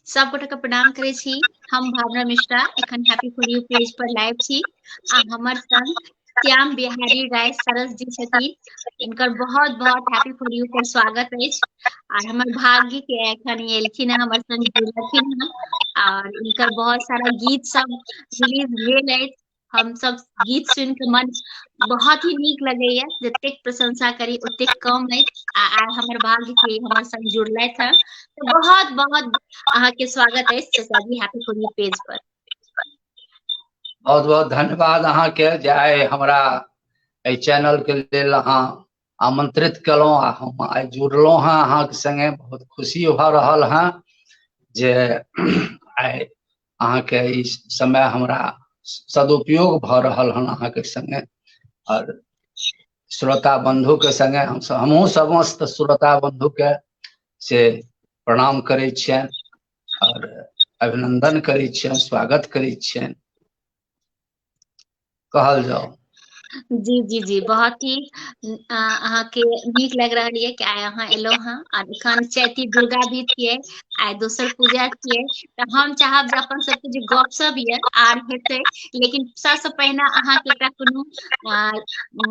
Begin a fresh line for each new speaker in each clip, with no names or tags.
सबगोटे के प्रणाम करे छी। हम भावना मिश्रा एखन हैप्पी फॉर यू पेज पर लाइव छी आ हमर संग श्याम बिहारी राय सरस जी छथिन। इनकर बहुत बहुत हैप्पी फॉर यू पर स्वागत अछि। और हमर भाग्य के एखन ये एलखिन हैं, हमर संग जुड़लखिन हैं और इनकर बहुत सारा गीत सब रिलीज भेल अछि। हम सब गीत सुन के मन बहुत ही नीक लगैया, जतेक प्रशंसा करी ओतेक कम अछि। आ हमर भाग्य के हमर संग जुड़लथि हैं, तो बहुत बहुत अहाँ के स्वागत है चाचा जी हैप्पी फॉर यू पेज पर।
बहुत बहुत धन्यवाद अहाँ के जे आइ हमरा एहि चैनल के लेल अहाँ आमंत्रित केलहुँ आ हम आइ जुड़लहुँ हैं अहाँ के संगे। बहुत खुशी भऽ रहल हैं जे आइ अहाँ के ई समय हमरा सदुपयोग भऽ रहल हन अहाँ के संगे और श्रोता बंधु के संगे। हमहूँ समस्त श्रोता बंधु के से प्रणाम करै छियनि और अभिनंदन करै छियनि, स्वागत करै छियनि कहल जाओ।
जी जी जी, बहुत ही अहाँ के नीक लग रहा है कि आइ अहाँ एलो हैं और एखन चैती दुर्गा भी थिए, आइ दोसर पूजा थिए। तो हम चाहब जे अपन सबके जे गपशप ये आर हेतै, लेकिन सबसे पहिने अहाँ के एकटा कोनो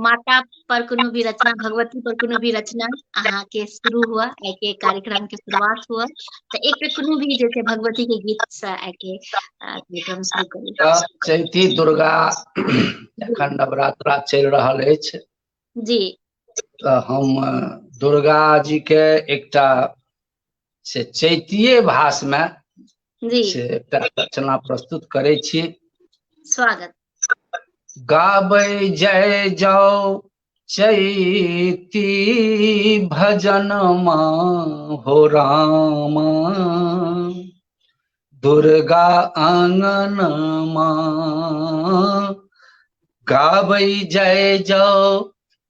माता पर कोनो भी रचना, भगवती पर कोनो भी रचना अहाँ के शुरू हुआ, आइ के कार्यक्रम के शुरुआत हुआ। तो एक कोनो भी जैसे भगवती के गीत से आइ के कार्यक्रम शुरू करी।
चैती दुर्गा एखन नवरात्रा चलि रहल अछि
जी,
तो हम दुर्गा जी के एकटा से चैतीय भाष में
जी,
से एकटा रचना प्रस्तुत करै छी।
स्वागत।
गाबै जय जाओ चैती भजन हो राम, दुर्गा आंगन गाबै जय जाओ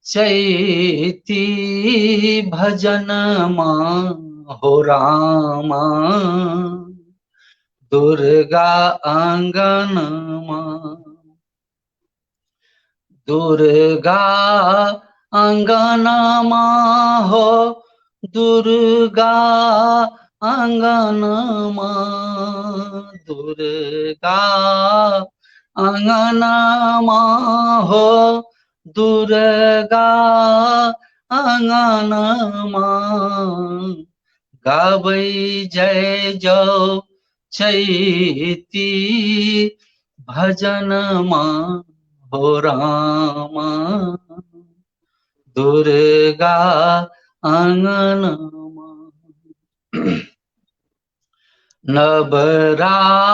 चैती भजन हो राम, दुर्गा आंगन दुर्गा आंगन हो, दुर्गा आंगन दुर्गा आंगन हो, दुर्गा आंगन गाबै जय जाओ चैती भजन हो राम, दुर्गा आंगन नवरात्रा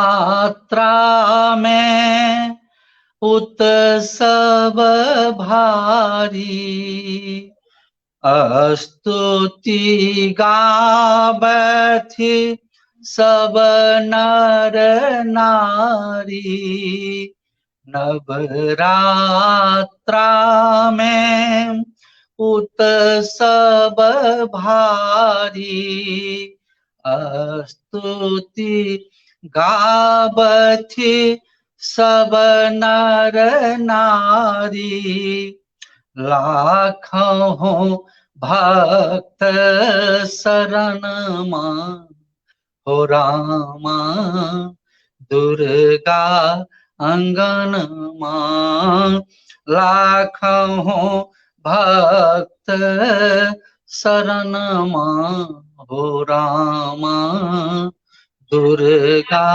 में उत्सव भारी, स्तुति गावथि सब नर नारी। नवरात्रा में उत्सव भारी, स्तुति गावथि सब नर नारी। लाखों भक्त शरण हो रामा, दुर्गा आंगन लाखों भक्त शरण हो रामा, दुर्गा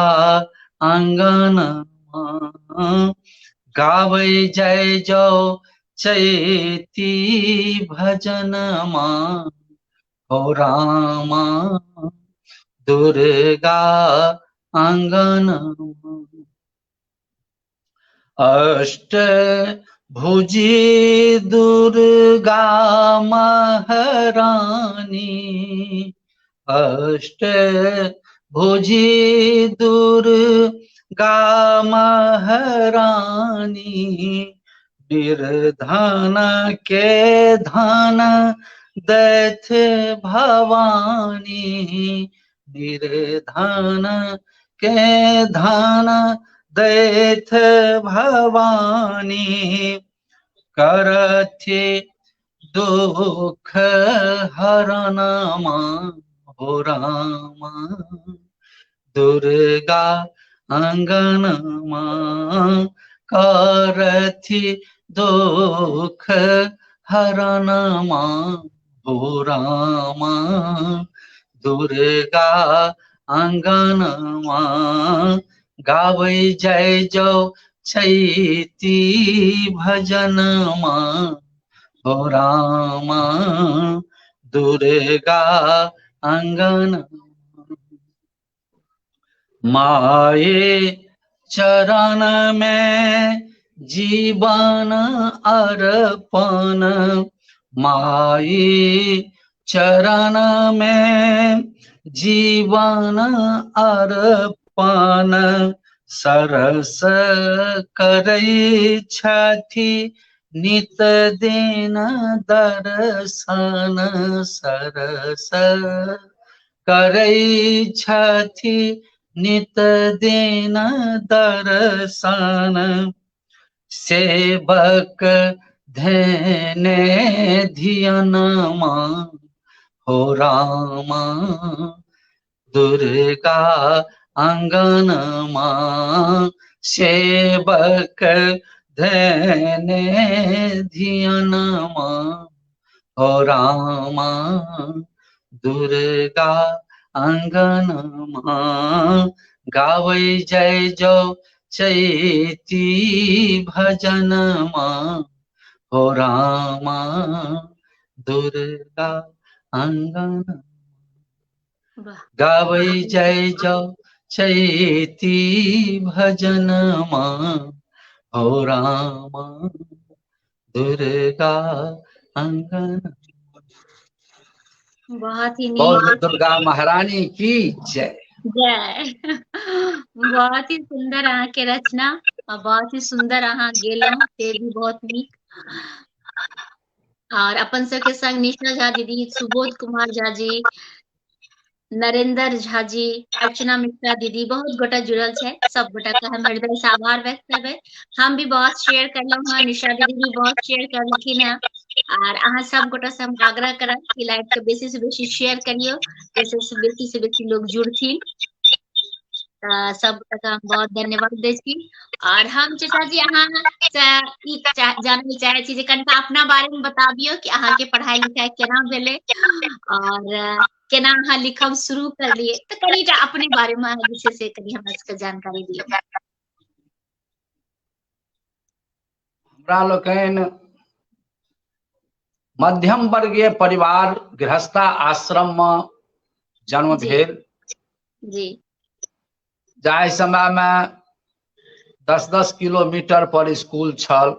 आंगन गावे जय जो चैती भजन हो रामा, दुर्गा आंगन अष्ट भुजी दुर्गा महारानी, अष्ट भुजी दुर्गा महारानी। निर्धन के धन दैथ भवानी, निर्धन के धन दैथ भवानी। करथि दुख हरण हो राम, दुर्गा अंगनमा करथी दुख हरणमा हो रामा। दुर्गा अंगनमा गावै जय जो चैती भजनमा हो रामा। दुर्गा अंगन माये चरण में जीवन अर्पण। माये चरण में जीवन अर्पण। सरस करै छथि नित दिन दर्शन। सरस करै छथि नित दिन दर्शन। सेवक धैने धियनमा हो रामा। दुर्गा अंगनमा सेवक धैने धियनमा हो रामा। दुर्गा अंगनमा गावै जय जो चैती भजनमा हो रामा। दुर्गा अंगन गावै जय जो चैती भजनमा हो रामा। दुर्गा अंगन।
बहुत ही
बोल दुर्गा महारानी की जय।
जय। बहुत ही सुंदर अहाँ के रचना और बहुत ही सुंदर अहाँ गेलहुं से भी बहुत नीक। और अपन सबके संग निशा झा दीदी, सुबोध कुमार झा जी, नरेंद्र झा जी, अर्चना मिश्रा दीदी, बहुत गोटा जुड़ल छै। सब गोटा का हम हृदय से आभार व्यक्त करबे। हम भी बहुत शेयर करलहुं हैं, निशा दीदी भी बहुत शेयर करलखिन हैं। और अहाँ सब गोटा से हम आग्रह करब कि लाइव के बेसी से बेसी शेयर करियो, जैसे से बेसी लोग जुड़थिन। सब गोटा हम बहुत धन्यवाद दै छी। और हम चाचा जी अहाँ जानना चाहे छी जे कनिटा अपना बारे में बताबियो कि अहाँ के पढ़ाई लिखाई केना भेले और केना अहाँ लिखब शुरू करलिए। तो कनिटा अपने बारे में विशेष से कनी हमरा सबके जानकारी दियो।
हमरा लोकनि मध्यम वर्गीय परिवार गृहस्था आश्रम में जन्म भेल।
जी।
जाहि समय में 10-10 किलोमीटर पर स्कूल छल।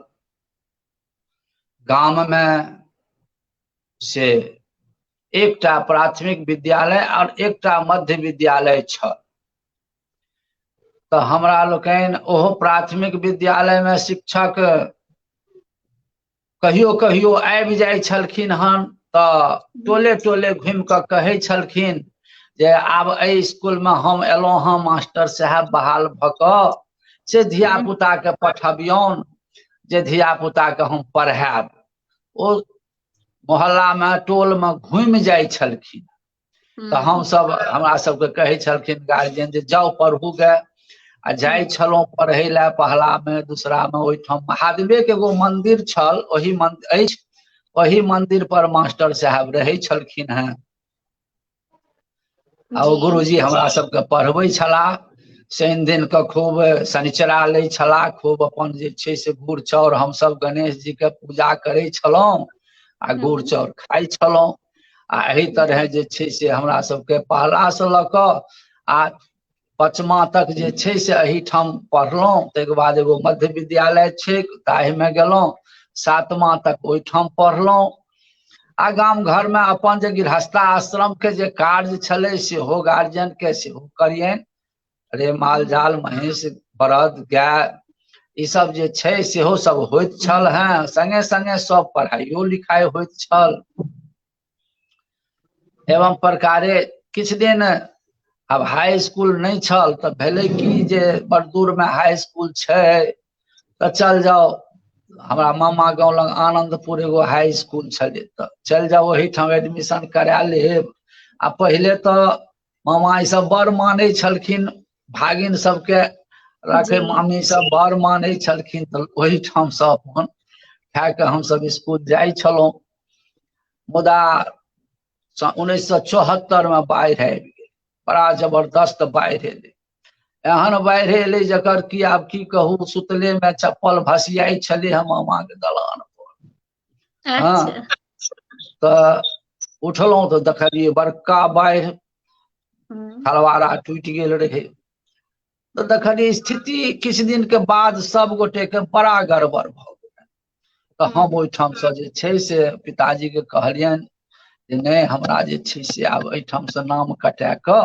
गाम में से एकटा प्राथमिक विद्यालय और एकटा मध्य विद्यालय छल। तो हमरा लोकनि ओहो प्राथमिक विद्यालय में शिक्षक कहियो कहियो आबि जाय छलखिन हन। तो टोले टोले घुमि कऽ कहै छलखिन जे आब एहि स्कूल में हम एलहुं हँ मास्टर साहब बहाल भऽ कऽ से धिया पुता के पठबियौन जे धिया पुता के हम पढ़ायब। ओ मोहल्ला में टोल में घुमि जाय छलखिन। तो हम सब हमरा सबके कहै छलखिन गार्जियन जे जाओ पढ़ू गे। आ जाय छलौं पढ़ै ला पहला में दूसरा में। ओहिठाम महादेवे के एगो मंदिर छल, ओही मंदिर पर मास्टर साहब रहै छलखिन हैं। आ गुरुजी हमरा सबके पढ़बै छलाह। शनि दिन के खूब शनिचरा लै छलाह, खूब अपन जे छै से गुड़ चाउर हम सब गणेश जी के पूजा करै छलौं आ गुड़ चाउर खाइ छलौं। आ एही तरह जे छै से हमरा सबके पहला से लऽ कऽ आ 5मा तक जे छै से एहीठाम पढ़लौं। ताहिके बाद एगो मध्य विद्यालय छै ताहि में गेलौं। 7मा तक ओहिठाम पढ़लौं। आ गाम घर में अपन जे गृहस्था आश्रम के जे कार्य छलै सेहो गार्जियन के सेहो करियनि। अरे माल जाल महींष बरद गाय ई सब जे छै सेहो सब होइत छल हैं। संगे संगे सब पढ़ाइयो लिखाई होइत छल। एवं प्रकारे किछ दिन अब हाई स्कूल नहीं छल तो भेले कि जे बड़ दूर में हाई स्कूल छै तो चल जाओ। हमारा मामा गाँव लग आनंदपुर एगो हाई स्कूल छले तो चल जाओ वही ठाम एडमिशन करा लेब। आ पहले तो मामा ई सब बड़ माने छलखिन, भागिन सबके रखे मामी सब बड़ माने छलखिन। तो वही ठाम से अपन खा के हम सब स्कूल जाय छलौं। मुदा 1974 में बाढ़ि आबि गेल, बड़ा जबरदस्त बाढ़ि एलै। एहन बाढ़ि एलै जकर की आब की कहू, सुतले में चप्पल भसियाई छलै हम मामा के दलान पर। हाँ, तो उठलौं तो देखलिए बड़का बाढ़ि, खलवारा टूटि गेल रहे। तो देखलिए स्थिति किछु दिन के बाद सब गोटे के बड़ा गड़बड़ भ गेल। तो हम ओहिठाम से जे छै से पिताजी के कहलियनि जे नहीं, हमरा जे छै से आब एहिठाम से नाम कटा के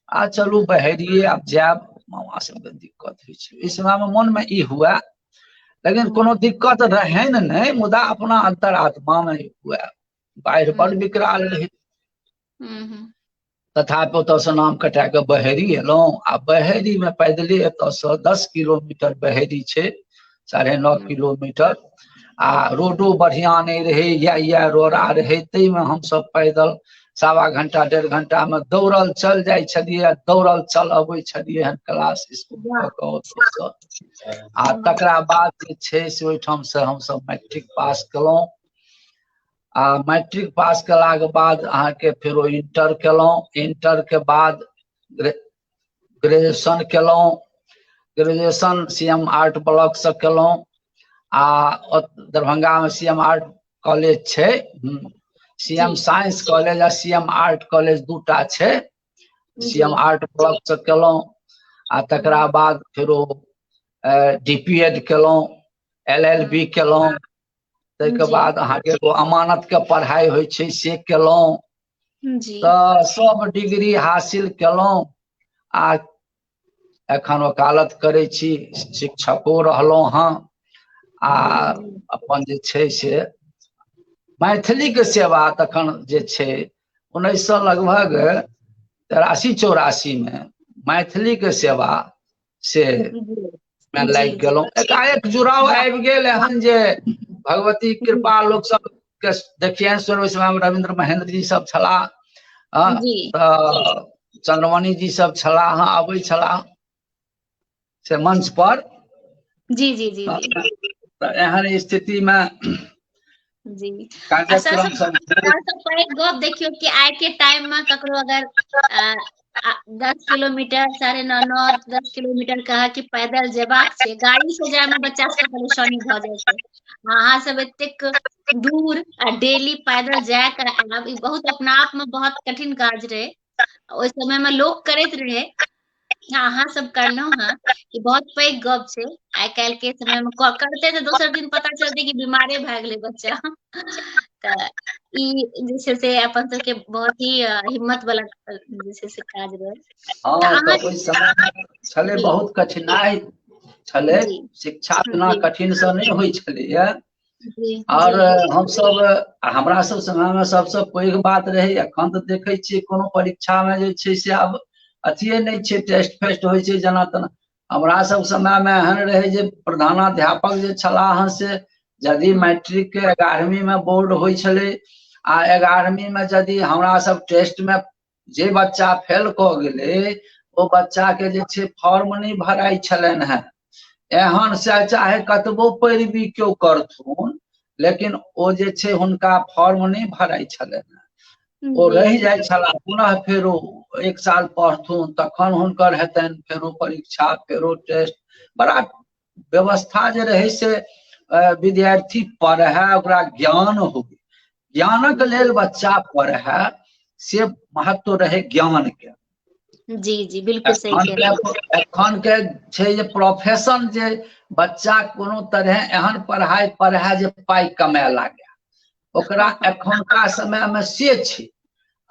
आ चलू बहरिए आब जायब, मामा सबके दिक्कत होइ छै। इस समय में मन में ई हुआ, लेकिन कोनो दिक्कत रहे नहीं, मुदा अपना अंतरात्मा में हुआ। बाढ़ि बड़ विकराल रहे। तथापि ओतऽ से नाम कटा के बहेरी एलौं। आ बहेरी में पैदले एतऽ से 10 किलोमीटर बहेरी छै, 9.5 किलोमीटर। आ रोडो बढ़िया नहीं रहे, या रोड़ा रहे, तै में हम सब पैदल 1.25 घंटा 1.5 घंटा में दौड़ल चल जाय छलिए, दौड़ल चल अबै छलिए हन क्लास स्कूल क। आ तकरा बाद जे छै से ओहिठाम से हम सब मैट्रिक पास केलौं। आ मैट्रिक पास कला के बाद अहाँ के फेरो इंटर केलौं। इंटर के बाद ग्रेजुएशन केलौं। ग्रेजुएशन CM आर्ट ब्लॉक से केलौं। आ दरभंगा में CM आर्ट कॉलेज छै, CM साइंस कॉलेज आ CM आर्ट कॉलेज दूटा छै। CM आर्ट ब्लॉक से केलौं। आ तकरा बाद फेरो DPED केलौं, LLB केलौं। तैके बाद अहाँ के एगो अमानत के पढ़ाई होइ छै से केलौं। तो सब डिग्री हासिल केलौं। आ एखन वकालत करै छी, शिक्षको रहलौं हँ। आ अपन जे छै से मैथिली के सेवा तखन जे छै 1900 लगभग 83-84 में मैथिली के सेवा से में लागि गेलौं। एकाएक जुड़ाव आबि गेल एहन जे भगवती कृपा, लोग सब के देखियनि। ओहि समय में रविंद्र महेंद्र जी सब छलाह, चंद्रमणि जी सब छलाह, आबै छलाह से मंच पर। तो एहन स्थिति में कार्यक्रम सब
गप देखियो कि आइ के टाइम में ककरो अगर 10 किलोमीटर 9.5 10 किलोमीटर कहा कि पैदल जेबाक छै, गाड़ी से जाय में बच्चा सबके परेशानी भ जाय छै। अहाँ सब एतेक दूर डेली पैदल जाय कर आब, ई बहुत अपना आप में बहुत कठिन काज रहे। ओहि समय में लोग करैत रहे, अहाँ सब करलौं हँ, ई बहुत पैघ गप छै। आइ काल्हि के समय में करते तो दोसर दिन पता चलते कि बीमारे भए गेलै बच्चा। तऽ ई जे छै से अपन सबके बहुत ही हिम्मत वाला जे छै से काज रहे।
हाँ, तो ओहि समय छलै बहुत कठिनाई छलै। शिक्षा इतना कठिन से नहीं होइ छलैया। और हम सब, हमरा सब समय में सबसे पैघ बात रहे, एखन तो देखे छियै कोनो परीक्षा में जे छै से आब अथिये नहीं छै, टेस्ट फेस्ट होइ छै जना तना। हमरा सब समय में एहन रहे जे प्रधानाध्यापक जे छलाह से यदि मैट्रिक के 11वीं में बोर्ड होइ छलै आ 11वीं में यदि हमरा सब टेस्ट में जे बच्चा फेल क गेलै, ओ बच्चा के जे छै फॉर्म नहीं भराई छलनि हैं। एहन से चाहे कतबो पैरवी क्यों करथुन, लेकिन ओ जे छै हुनका फॉर्म नहीं भराई छलनि। ओ रहि जाय छला, पुनः फेरो 1 साल पढ़थुन तखन हुनकर हेतनि फेरो परीक्षा, फेरो टेस्ट। बड़ा व्यवस्था जे रहे से विद्यार्थी पढ़े, ओकरा ज्ञान हो, ज्ञानक लेल बच्चा पढ़े, से महत्व रहे ज्ञान के।
जी बिल्कुल सही कह रहे हैं।
एखन के छै जे प्रोफेशन जे बच्चा कोनो तरह एहन पढ़ाई पढ़े जे पाई कमाए लागे, ओकरा एखनका समय में से छै।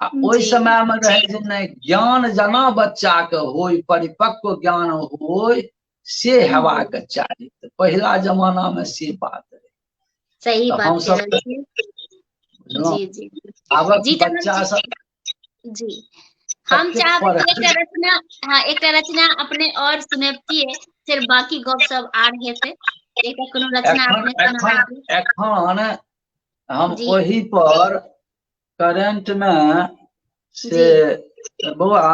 आ ओहि समय में रहे जे नहीं, ज्ञान जना बच्चा के होय, परिपक्व ज्ञान होय, से हेबाक चाही। पहिला जमाना में से बात रहे।
सही
तो
बात
हम सब
जी
आबक बच्चा सब
जी हम चाहब एक रचना अपने और सुनबतिये, फिर बाकी गप सब आर हेते। एक कोनो रचना अपने
एखन हम ओही पर करंट में से बौआ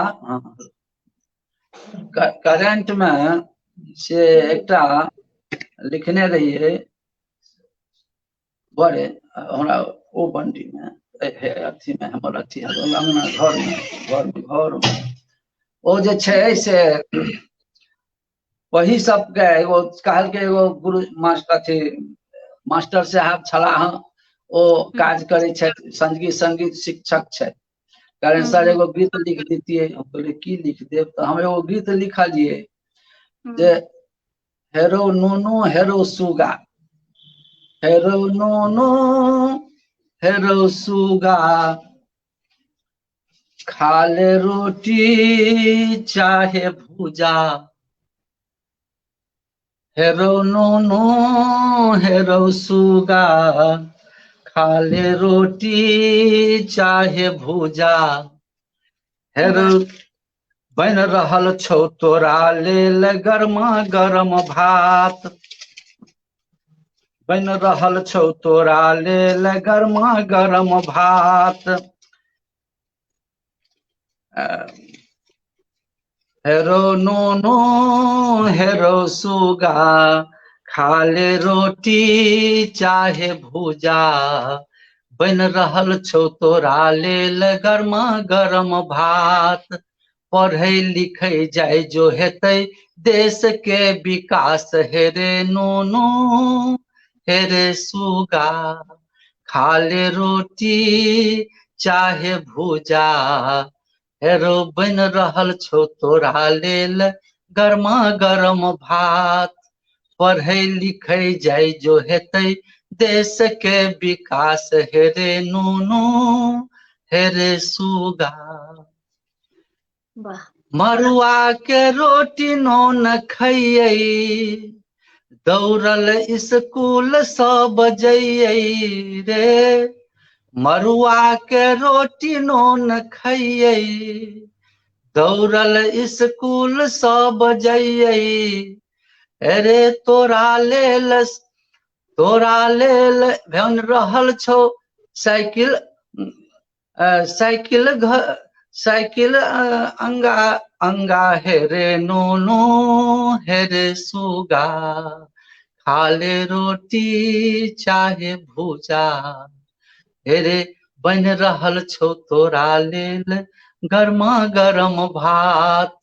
करेंट में से एकटा लिखने रहिए बड़े हमरा ओ बंडी में अथी में हमर अथी अंगना घर में ओ जे छै से वही सब के एगो काल के एगो गुरु मास्टर साहब छलाह ओ काज करे छै संगीत शिक्षक छै कहले सर एगो गीत लिख दीतिए हम बोले की लिख देब तो हम एगो गीत लिखलिए जे हेरो नूनू हेरो सुगा हेरो नूनू हेरो सुगा खा ले रोटी चाहे भूजा हेरो नूनू हेरो सुगा खा ले रोटी चाहे भूजा हेरो बन रहल छौ तोरा लेल गरमा गरम भात बन रहल छौ तोरा लेल गरमा गरम भात हेरो नूनू हेरो सुगा खा ले रोटी चाहे भूजा बन रहल छौ तोरा लेल गरमा गरम भात पढ़े लिखे जाय जो हेतै देश के विकास हेरे नूनू हेरे सुगा खा ले रोटी चाहे भूजा हेरो बन रहल छौ तोरा लेल गरमा गरम भात पढ़े लिखे जाय जो हेतै देश के विकास हेरे नूनू हेरे सुगा मरुआ के रोटी नोन खइयै दौड़ल स्कूल सब जइयै रे मरुआ के रोटी नोन खइयै दौड़ल स्कूल सब जइयै अरे तोरा लेल बन रहल छौ साइकिल साइकिल अंगा अंगा हेरे नूनू हेरे सुगा खा ले रोटी चाहे भूजा हेरे बन रहल छौ तोरा लेल गरमा गरम भात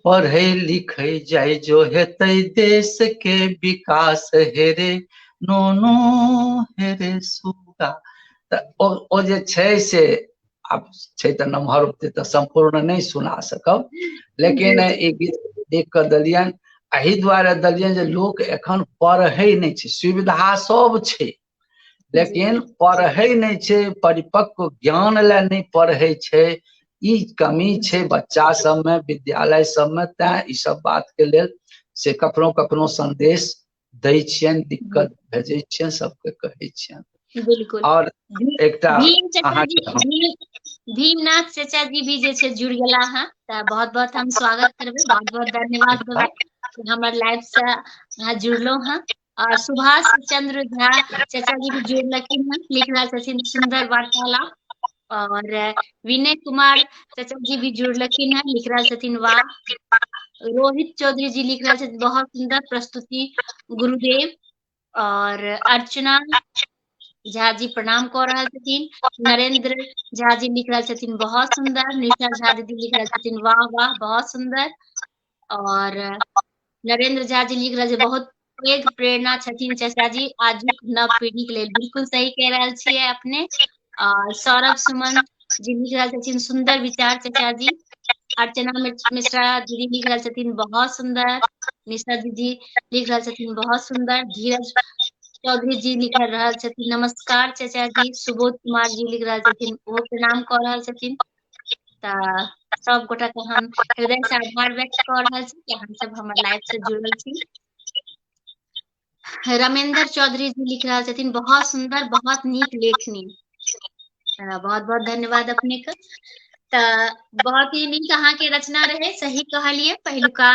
पढ़े लिखे जाय जो हेतै देश के विकास हेरे नूनू हेरे सुगा ओ जे छै से आब छै तऽ नमहर होते तऽ संपूर्ण नहीं सुना सकब लेकिन ई गीत देख कऽ देलियन एहि दुआरे देलियन जे लोक एखन पढ़ै नहीं छै सुविधा सब छै लेकिन पढ़ै नहीं छै परिपक्व ज्ञान ले नहीं पढ़ै छै ई कमी छै बच्चा सब में विद्यालय सब में तैं ई सब बात के लेल से कखनो कखनो संदेश दै छियन दिक्कत भेजै छियन सबके कहै छियन
बिल्कुल
और एकटा
भीमनाथ चाचा जी भी जे छै जुड़ गेला हैं त बहुत बहुत हम स्वागत करबे बहुत बहुत धन्यवाद देबै हमर लाइव से अहाँ जुड़लो हैं और सुभाष चंद्र झा चाचा जी भी जुड़लखिन हैं लिख रहल छथिन सुंदर वार्तालाप और विनय कुमार चाचा जी भी जुड़लखिन हैं लिख रहल छथिन वाह रोहित चौधरी जी लिख रहल छथिन बहुत सुंदर प्रस्तुति गुरुदेव और अर्चना झा जी प्रणाम कर रहा छथिन नरेंद्र झा जी लिख रहा छथिन बहुत सुंदर निशा झा दीदी लिख रहा छथिन वाह वाह बहुत सुंदर और नरेंद्र झा जी लिख रहा बहुत एक प्रेरणा छथिन चाचा जी आजुक नव पीढ़ी के लेल बिल्कुल सही कह रहल छियै अपने और सौरभ सुमन जी लिख रहा छथिन सुंदर विचार चाचा जी अर्चना मिश्रा दीदी लिख रहा छथिन बहुत सुंदर निशा दीदी लिख रहा छथिन बहुत सुंदर धीरज चौधरी जी लिख रहा छथिन नमस्कार चाचा जी सुबोध कुमार जी लिख रहा छथिन वो प्रणाम कर रहा छथिन सब गोटा के हम हृदय से आभार व्यक्त कर रहा छी कि हम सब हमर लाइव से जुड़ल छी रमेंद्र चौधरी जी लिख रहा छथिन बहुत सुंदर बहुत नीक लेखनी बहुत बहुत धन्यवाद अपने के बहुत ही नीक अहाँ के रचना रहे सही कहलिए पहलुका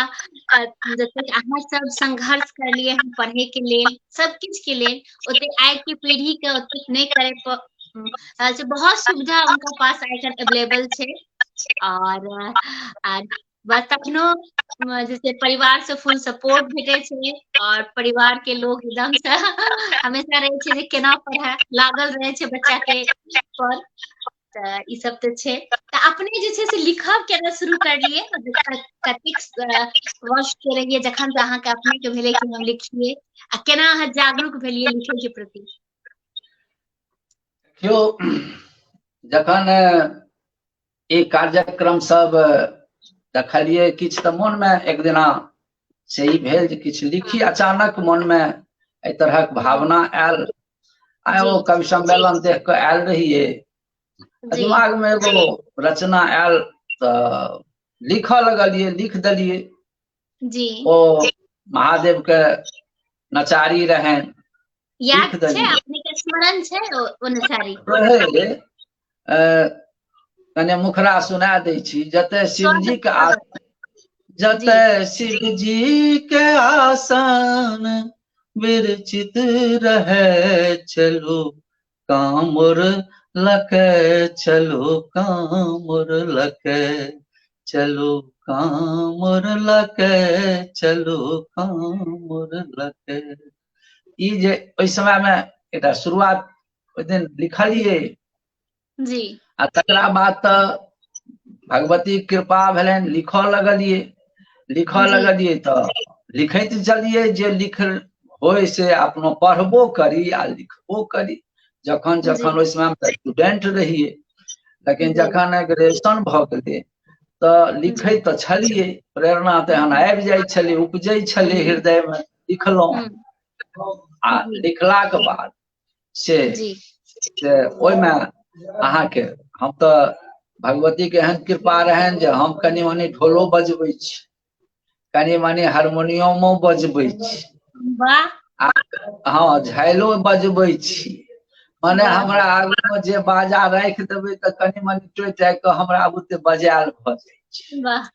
जते अहाँ सब संघर्ष करलिए हम पढ़े के लेल सब किछ के लेल ओते आइ के पीढ़ी के ओते नहीं करे बहुत सुविधा उनका पास आइकन अवेलेबल छे और बस तखनो जैसे परिवार से फुल सपोर्ट भेटे छे और परिवार के लोग एकदम से हमेशा रहे छे जे केना पढ़ा लागल रहे छे बच्चा के पर त ई सब त छे। त अपने जे छे से लिखब केना शुरू करलिए कतेक वर्ष के रहिए जखन से अहाँ के अपने के भेले कि हम लिखिए आ केना अहाँ जागरूक भेलिए लिखे के प्रति?
क्यों जखन ई कार्यक्रम सब देखलिए किछ त मन में एक दिना से ही भेल जे किछ लिखी, अचानक मन में एहि तरहक भावना आयल। आइ
जी
ओ कवि सम्मेलन देख के आयल रहिए,
जी
दिमाग में एगो रचना आयल त लिखऽ लगलिए, लिख देलिए।
जी
ओ महादेव के नचारी रहन,
याद
लिख
छे
देलिए।
अपने के स्मरण छे ओ नचारी?
रहे कने मुखरा सुना दै छी। जते शिव जी के
जी
जते शिव जी के आसन विरचित रहे, चलो कांवर लके, चलो कांवर लके, चलो कांवर लके, चलो कांवर लके। ई जे ओइ समय में एकटा शुरुआत ओइ दिन लिखलिए
जी
आ तकरा बाद त भगवती कृपा भेलनि, लिखऽ लगलिए। लिखऽ
जी
लगलिए त लिखैत चलिए, जे लिख होय से अपनो पढ़बो करी आ लिखबो करी। जखन
जी
जखन ओइ समय में स्टूडेंट रहिए, लेकिन
जी
जखन ग्रेजुएशन भ गेलै त
जी
लिखै त छलिए, प्रेरणा तेहन आबि जाइ छलै, उपजै छलै हृदय में, लिखलहुँ। आ
जी
लिखलाक बाद से
जी
ओहि में अहाँके हम त भगवती के एहन कृपा रहनि जे हम कनि मनि ढोलो बजबै छी, कनि मनि हारमोनियमो बजबै छी,
वाह
आ हाँ झाइलो बजबै छी। मने
वाह
हमरा आगू में जे बाजा राखि देबै त कनि मनि टोइ टाइ के हमरा बुते बजायल भ जाइ छै।
वाह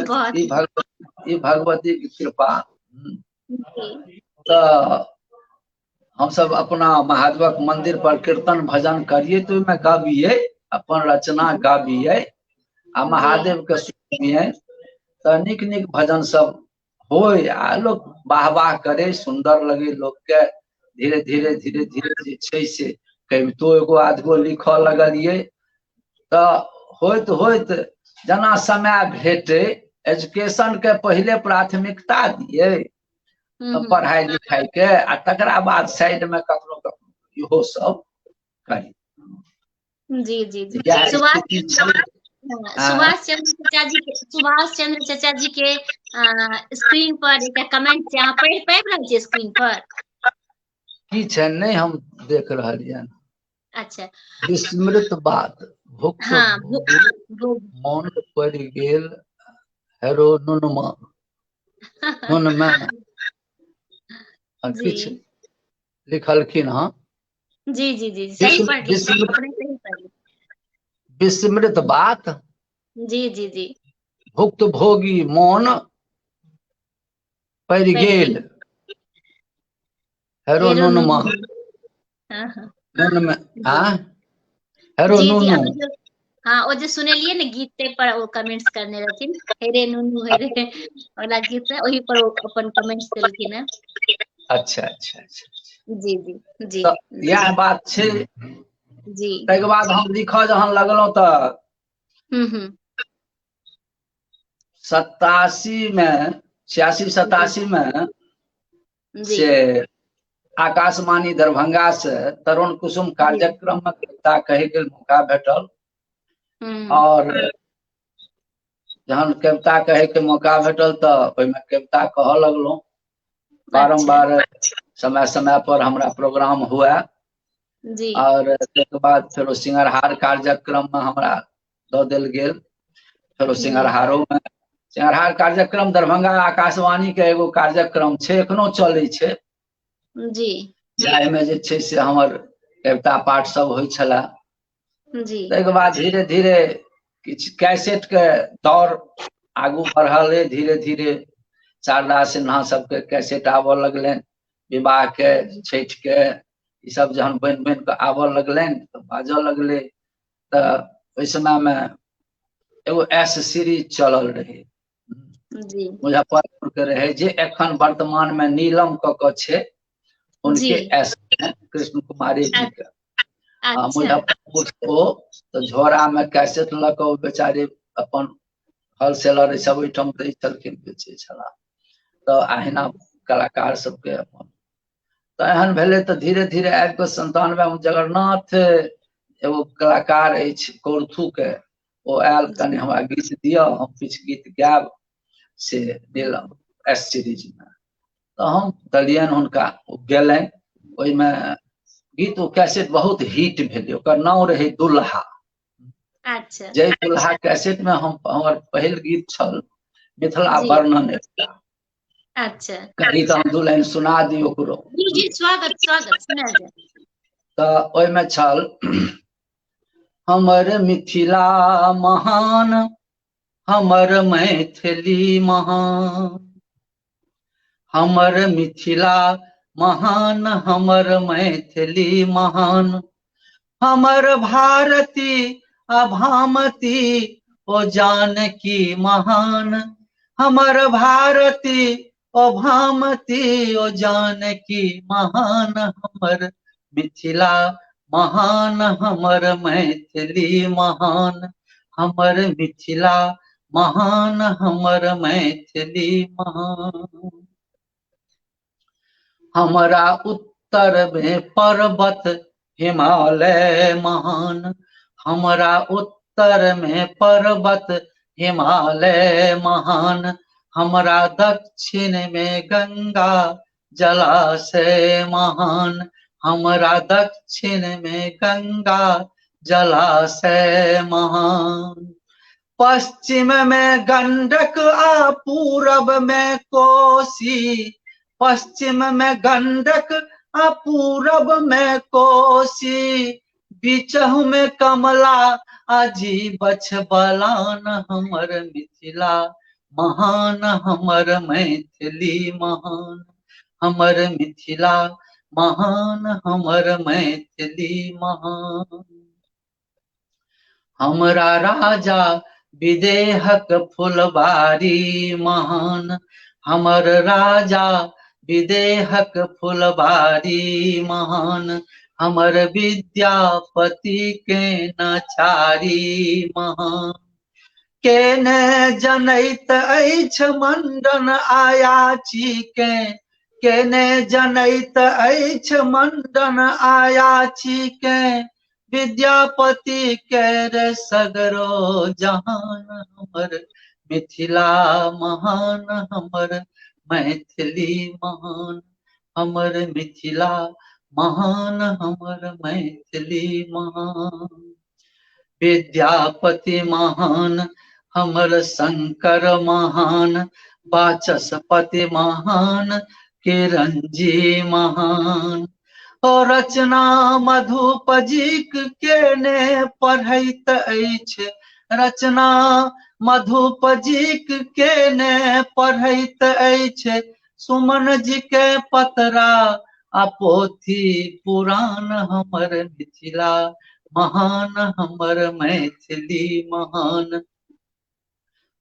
बहुत
ई भगवती के कृपा।
जी
त हम सब अपना महादेवक मंदिर पर कीर्तन भजन करिए त ओहिमे गाबिए, अपन रचना गाबिए आ
जी
महादेव के सुनिए त नीक नीक भजन सब होय आ लोक वाह वाह करे, सुंदर लगे लोक के। धीरे धीरे धीरे धीरे जे छै से कवितो एगो आधगो लिखऽ लगलिए। त होइत होइत जेना समय भेटे, एजुकेशन के पहिले प्राथमिकता दिए पढ़ाई लिखाई के, आ तकरा बाद साइड में कखनो कखनो इहो सब करी।
जी जी जी
इएह
सुभाष
स्थिति छै। हाँ,
सुभाष चंद्र चाचा जी के स्क्रीन पर एकटा कमेंट छै, अहाँ पढ़ि रहल छियै स्क्रीन पर?
की छै नहीं हम देख रहलिए।
अच्छा
विस्मृत बात भुक्त
हाँ वो
मौन पड़ि गेल, हेरो नुनमा नुन में
जी
किछु लिखलखिन हँ।
जी जी जी सही पढ़ अपने सही पढ़।
विस्मृत बात
जी जी जी
भुक्त भोगी मौन पड़ि
पढ़
गेल,
गेल
हेरो
हेरो
नुनमा
नुनू। हाँ हाँ
नुन में
जी
हेरो
जी जी
नुनू।
अभी जो हाँ वो जो सुनेलिए ना गीत पे पर वो कमेंट्स करने रहथिन, हेरे नुनू हेरे वाला गीत है वही पर वो अपन कमेंट्स देलखिन है।
अच्छा अच्छा अच्छा।
जी जी जी
त
जी
इएह बात छै।
जी
ताहिके बाद हम लिखऽ जहन लगलहुँ त 87 में 86-87 में
जी
से आकाशवाणी दरभंगा से तरुण कुसुम
जी
कार्यक्रम में कविता कहे के मौका भेटल।
हम्म
और जहन कविता कहे के मौका भेटल त ओहिमे कविता कहऽ लगलहुँ।
अच्छा
बारम्बार समय समय पर हमरा प्रोग्राम हुए,
जी
और तकर बाद फेरो सिंगरहार कार्यक्रम में हमरा दऽ देल गेल। फेरो
जी
सिंगरहार कार्यक्रम दरभंगा आकाशवाणी के एगो कार्यक्रम छै, एखनो चलै छै,
जी
जाहिमे जे छै से हमर कविता पाठ सब होइ छलए।
जी
ताहिके बाद धीरे धीरे किछु कैसेट के दौर आगू बढ़ले, धीरे धीरे शारदा सिन्हा सबके कैसेट आबऽ लगलनि, विवाह के छठि के ई सब जहन बनि बनि कऽ आबऽ लगलनि तऽ बाजऽ लगलै। तऽ ओहि समय में एगो एस सीरीज चलल रहे
जी
मुजफ्फरपुर के रहे, जे एखन वर्तमान में नीलम क छे, उनके एस कृष्ण कुमारी जी के। मुजफ्फरपुर तो झोरा में कैसेट लक बेचारे अपन होलसेलर सब ओइठम दै छलखिन, बेचे छला। तो अहिना कलाकार सबके अपन तो एहन भेले तो धीरे धीरे आबि के 97 में जगन्नाथ एगो कलाकार अछि कोरथू के, ओ आयल कनि हमरा गीत दिया, हम किछु गीत गायब से दिलम एस सीरीज में। तो हम दलियन हुनका गेलें, ओहि में गीत ओ कैसेट बहुत हिट भेले, ओकर नाम रहे दुल्हा।
अच्छा
जय दुल्हा कैसेट में हम हमर पहिल गीत छल मिथिला वर्णन एकटा।
अच्छा
कहीं तो हम दू लाइन सुना दी ओकरो।
जी स्वागत स्वागत सुना दे।
तो ओहि में छल हमर मिथिला महान, हमर मैथिली महान, हमर मिथिला महान, हमर मैथिली महान, हमर भारती अभामती ओ जानकी महान, हमर भारती ओ भामती ओ जानकी महान, हमर मिथिला महान, हमर मैथिली महान, हमर मिथिला महान, हमर मैथिली महान। हमरा उत्तर में पर्वत हिमालय महान, हमरा उत्तर में पर्वत हिमालय महान, हमरा दक्षिण में गंगा जलाशय महान, हमरा दक्षिण में गंगा जलाशय महान, पश्चिम में गंडक आ पूरब में कोसी, पश्चिम में गंडक आ पूरब में कोसी, बीचहु में कमला आजी बछबलान, हमर मिथिला महान, हमर मैथिली महान, हमर मिथिला महान, हमर मैथिली महान। हमरा राजा विदेहक फुलबारी महान, हमर राजा विदेहक फुलबारी महान, हमर विद्यापति के नचारी महान, केने जनैत अछि मंडन आयाची के, केने जनैत अछि मंडन आयाची के, विद्यापति के सगरो जहान, हमर मिथिला महान, हमर मैथिली महान, हमर मिथिला महान, हमर मैथिली महान। विद्यापति महान, हमर शंकर महान, वाचस्पति महान, किरणजी महान, और रचना मधुपजीक केने पढ़ैत अछि, रचना मधुपजीक केने पढ़ैत अछि, सुमन जी के पतरा आ पोथी पुराण, हमर मिथिला महान, हमर मैथिली महान,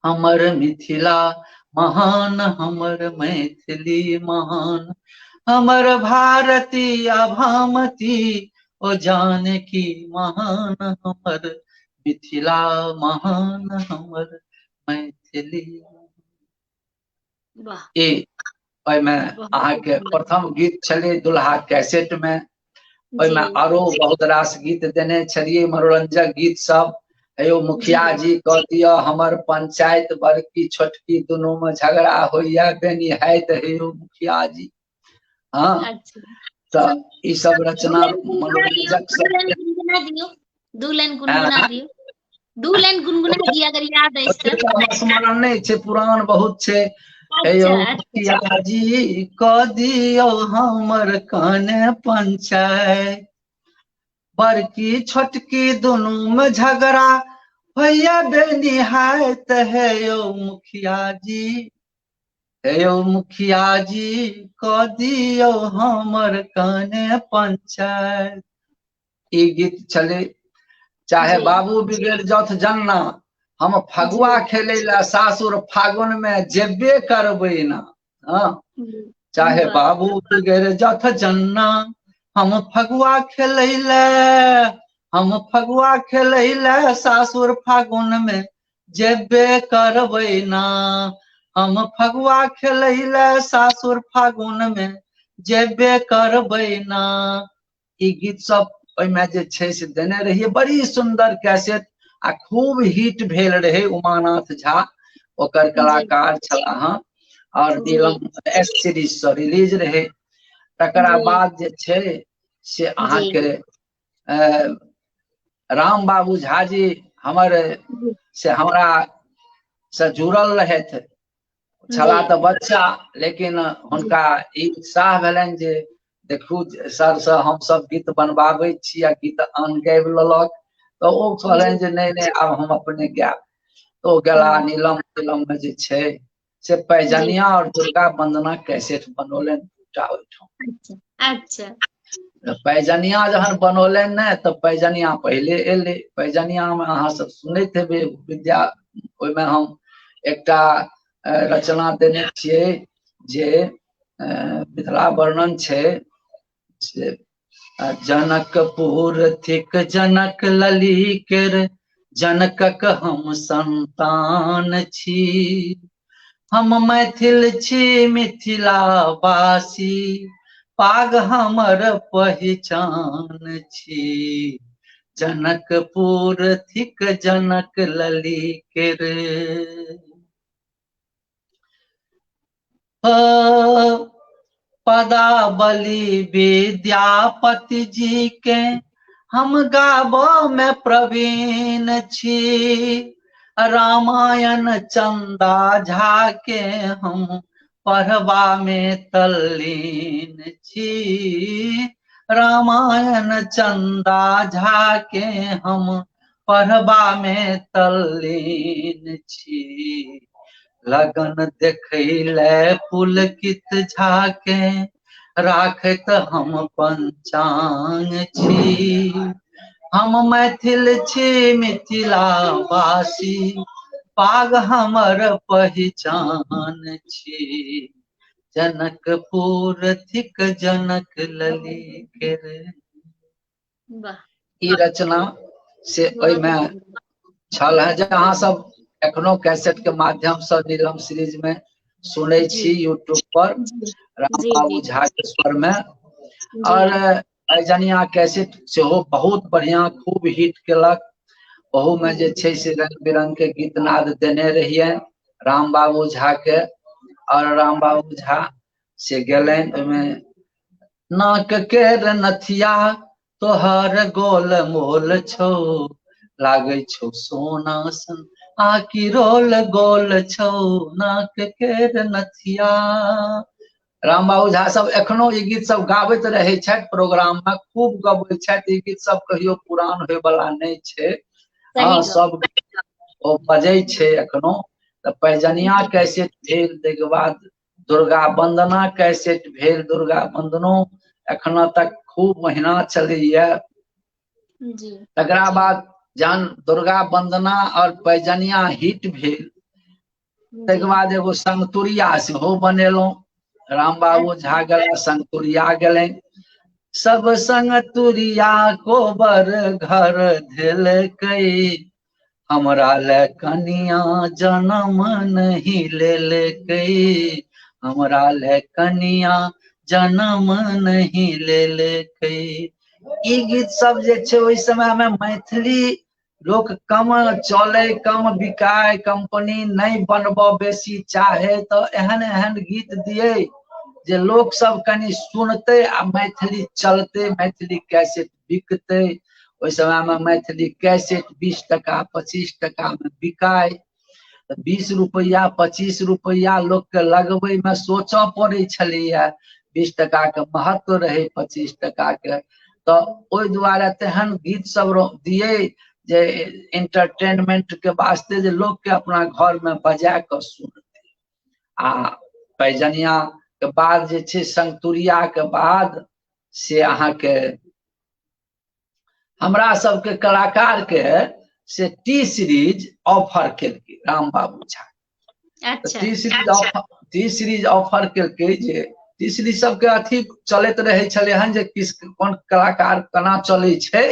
हमर मिथिला महान, हमर मैथिली महान, हमर भारती अभामती ओ जानकी महान, हमर मिथिला महान, हमर मैथिली। ए ओय में अहाँ के प्रथम गीत छले दुल्हा कैसेट में, ओय में आरो बहुत रास गीत देने छलिए, मनोरंजक गीत सब। यो मुखिया जी कह दिया हमर पंचायत बड़की छोटकी दोनों में झगड़ा होइया, बेनिहाइत है यो मुखिया जी। हाँ तो ई सब रचना मनोरंजक सब।
दू लाइन गुनगुना दियो, दू लाइन गुनगुना दिया अगर याद है तो।
स्मरण नहीं छे, पुराण बहुत छे। यो मुखिया जी कह दियो हमर कने पंचायत, बड़की छोटकी दोनों में झगड़ा भैया बेनिहायत है यो मुखिया जी, यो मुखिया जी कह दियो हमर कने पंचायत। ई गीत चले। चाहे बाबू बिगड़ जथ जन्ना, हम फगुआ खेले ला सासुर फागुन में जेबे करबे ना। हाँ, चाहे बाबू बिगड़ जात जन्ना, हम फगुआ खेले ला, हम फगुआ खेले ला सासुर फागुन में जेबे करबे ना, हम फगुआ खेले ला सासुर फागुन में जेबे करबे ना। ई गीत सब ओइमे जे छै से देने रहिए, बड़ी सुंदर कैसेट आ खूब हिट भेल रहे। उमानाथ झा ओकर कलाकार छलाह और नीलम एस सीरीज से रिलीज रहे। तकरा बाद जे छै से अहाँ के राम बाबू झा जी हमर से हमरा से जुड़ल रहे थे, छला तो बच्चा, लेकिन हुनका ई उत्साह भेलन जे देखू सर से हम सब गीत बनवाबे छी आ गीत आन गाबि लेलक, तो ओ कहलन जे नहीं नहीं अब हम अपने गायब। तो गेला नीलम नीलम में जे छै से पैजनिया और दुर्गा वंदना कैसेट बनोलन दूटा ओइठम।
अच्छा
पैजनिया जहन बनोलन ने तो पैजनिया पहले एले। पैजनिया में अहाँ सब सुनैत हेबै विद्या, ओइमे हम एकटा रचना देने छियै जे मिथिला वर्णन छै से जनकपुर थिक जनक लली केर, जनकक हम संतान छी, हम मैथिल छी मिथिला वासी, पाग हमर पहचान छी, जनकपुर थिक जनक लली केर। पदावली विद्यापति जी के हम गाबो में प्रवीण छी, रामायण चंदा झा के हम पढ़वा में तल्लीन छी, रामायण चंदा झा के हम पढ़वा में तल्लीन छी, लगन देखैले पुलकित झा के राखत हम पंचांग छी, हम मैथिल छी मिथिला वासी, पाग हमर पहचान छी, जनकपुर थिक जनक लली केर। ई रचना से ओइमे छल है जे अहाँ सब एखनो कैसेट के माध्यम से नीलम सीरीज में सुनै छी यूट्यूब पर राम बाबू झा के स्वर में। और पैजनिया कैसेट सेहो बहुत बढ़िया खूब हिट केलक। ओहू में जे छै से रंग बिरंग के गीत नाद देने रहिए राम बाबू झा के। और राम बाबू झा से गेलन ओइमे, नाक केर नथिया तोहर गोल मोल छौ, लागे छौ सोना सन आकि रोल गोल छौ, नाक केर नथिया। राम बाबू झा सब एखनो ई गीत सब गाबैत रहे छथि प्रोग्राम में, खूब गबै छथि। ई गीत सब कहियो पुरान होय वाला नहीं छै। हाँ, सब ओ बजै छै एखनो। तो पैजनिया कैसेट भेल, ताहिके बाद दुर्गा वंदना कैसेट भेल, दुर्गा वंदनो एखनो तक खूब महीना चलैया। तकरा बाद जहन दुर्गा वंदना और पैजनिया हिट भेल, ताहिके बाद एगो संगतुरिया सेहो बनेलहुं। राम बाबू झा गेला संगतुरिया गेलै, सब संगतुरिया कोबर घर धेलकै, हमरा ले कनिया जनम नहीं लेलकै, हमरा ले कनिया जनम नहीं लेलकै। ई गीत सब जे छै ओहि समय में मैथिली लोक कम चले, कम बिकाय, कंपनी नहीं बनबो बेसी चाहे, तो एहन एहन गीत दिए जे लोक सब कनि सुनते आ मैथिली चलते, मैथिली कैसेट बिकते। ओहि समय में मैथिली कैसेट 20 टका 25 टका में बिकाय। 20 रुपया 25 रुपया लोक के लगबे में सोचा पड़े छलैया। 20 टका के महत्व रहे 25 टका के, तो ओहि दुआरे तेहन गीत सब दिए जे एंटरटेनमेंट के वास्ते जे लोग के अपना घर में बजा के सुनते। आ पैजनिया के बाद जे छै संगतुरिया के बाद से अहाँ के हमरा सबके कलाकार के से टी सीरीज ऑफर केलकै राम बाबू झा।
अच्छा
टी सीरीज ऑफर केलकै जे टी सीरीज सबके अथी चलैत रहे छले हन जे किस कोन कलाकार केना चलै छै,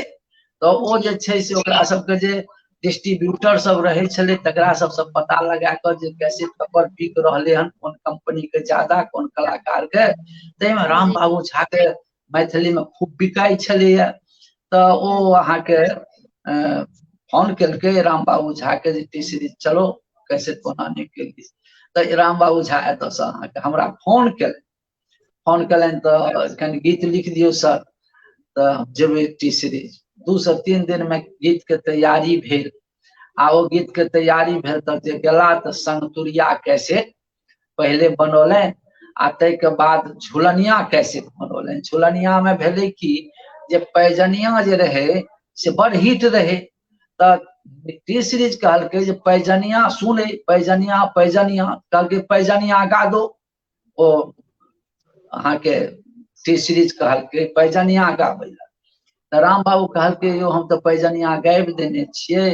तो ओ जे छै से ओकरा सबके जे डिस्ट्रीब्यूटर सब रहे छले तकरा सबसे पता लगा कर जे कैसेट कवर बिक रहले हन, कोन कंपनी के ज्यादा कोन कलाकार के, तैमे राम बाबू झा के मैथिली में खूब बिकाई छले। तो ओ अहाँ के फोन केलकै राम बाबू झा के जे टी सीरीज चलो कैसेट बनाने के लिए। तो राम बाबू झा एत से अहाँ के हमरा फोन केलनि तो कनि गीत लिख दियो सर, तो जेबे टी सीरीज। 2 से 3 दिन में गीत के तैयारी भेल, आ ओ गीत के तैयारी भेल तो जे गेला तो संगतुरिया कैसेट पहले बनौले, आ तै के बाद झुलनिया कैसेट बनौले। झुलनिया में भेले कि जे पैजनिया जे रहे से बड़ हिट रहे, तो टी सीरीज कहलकै जे पैजनिया सुने, पैजनिया पैजनिया कहलकै पैजनिया गा दो। ओ अहाँ के टी सीरीज कहलकै पैजनिया गाबै ला। तो राम बाबू कहलकै यौ हम तो पैजनिया गाबि देने छियै,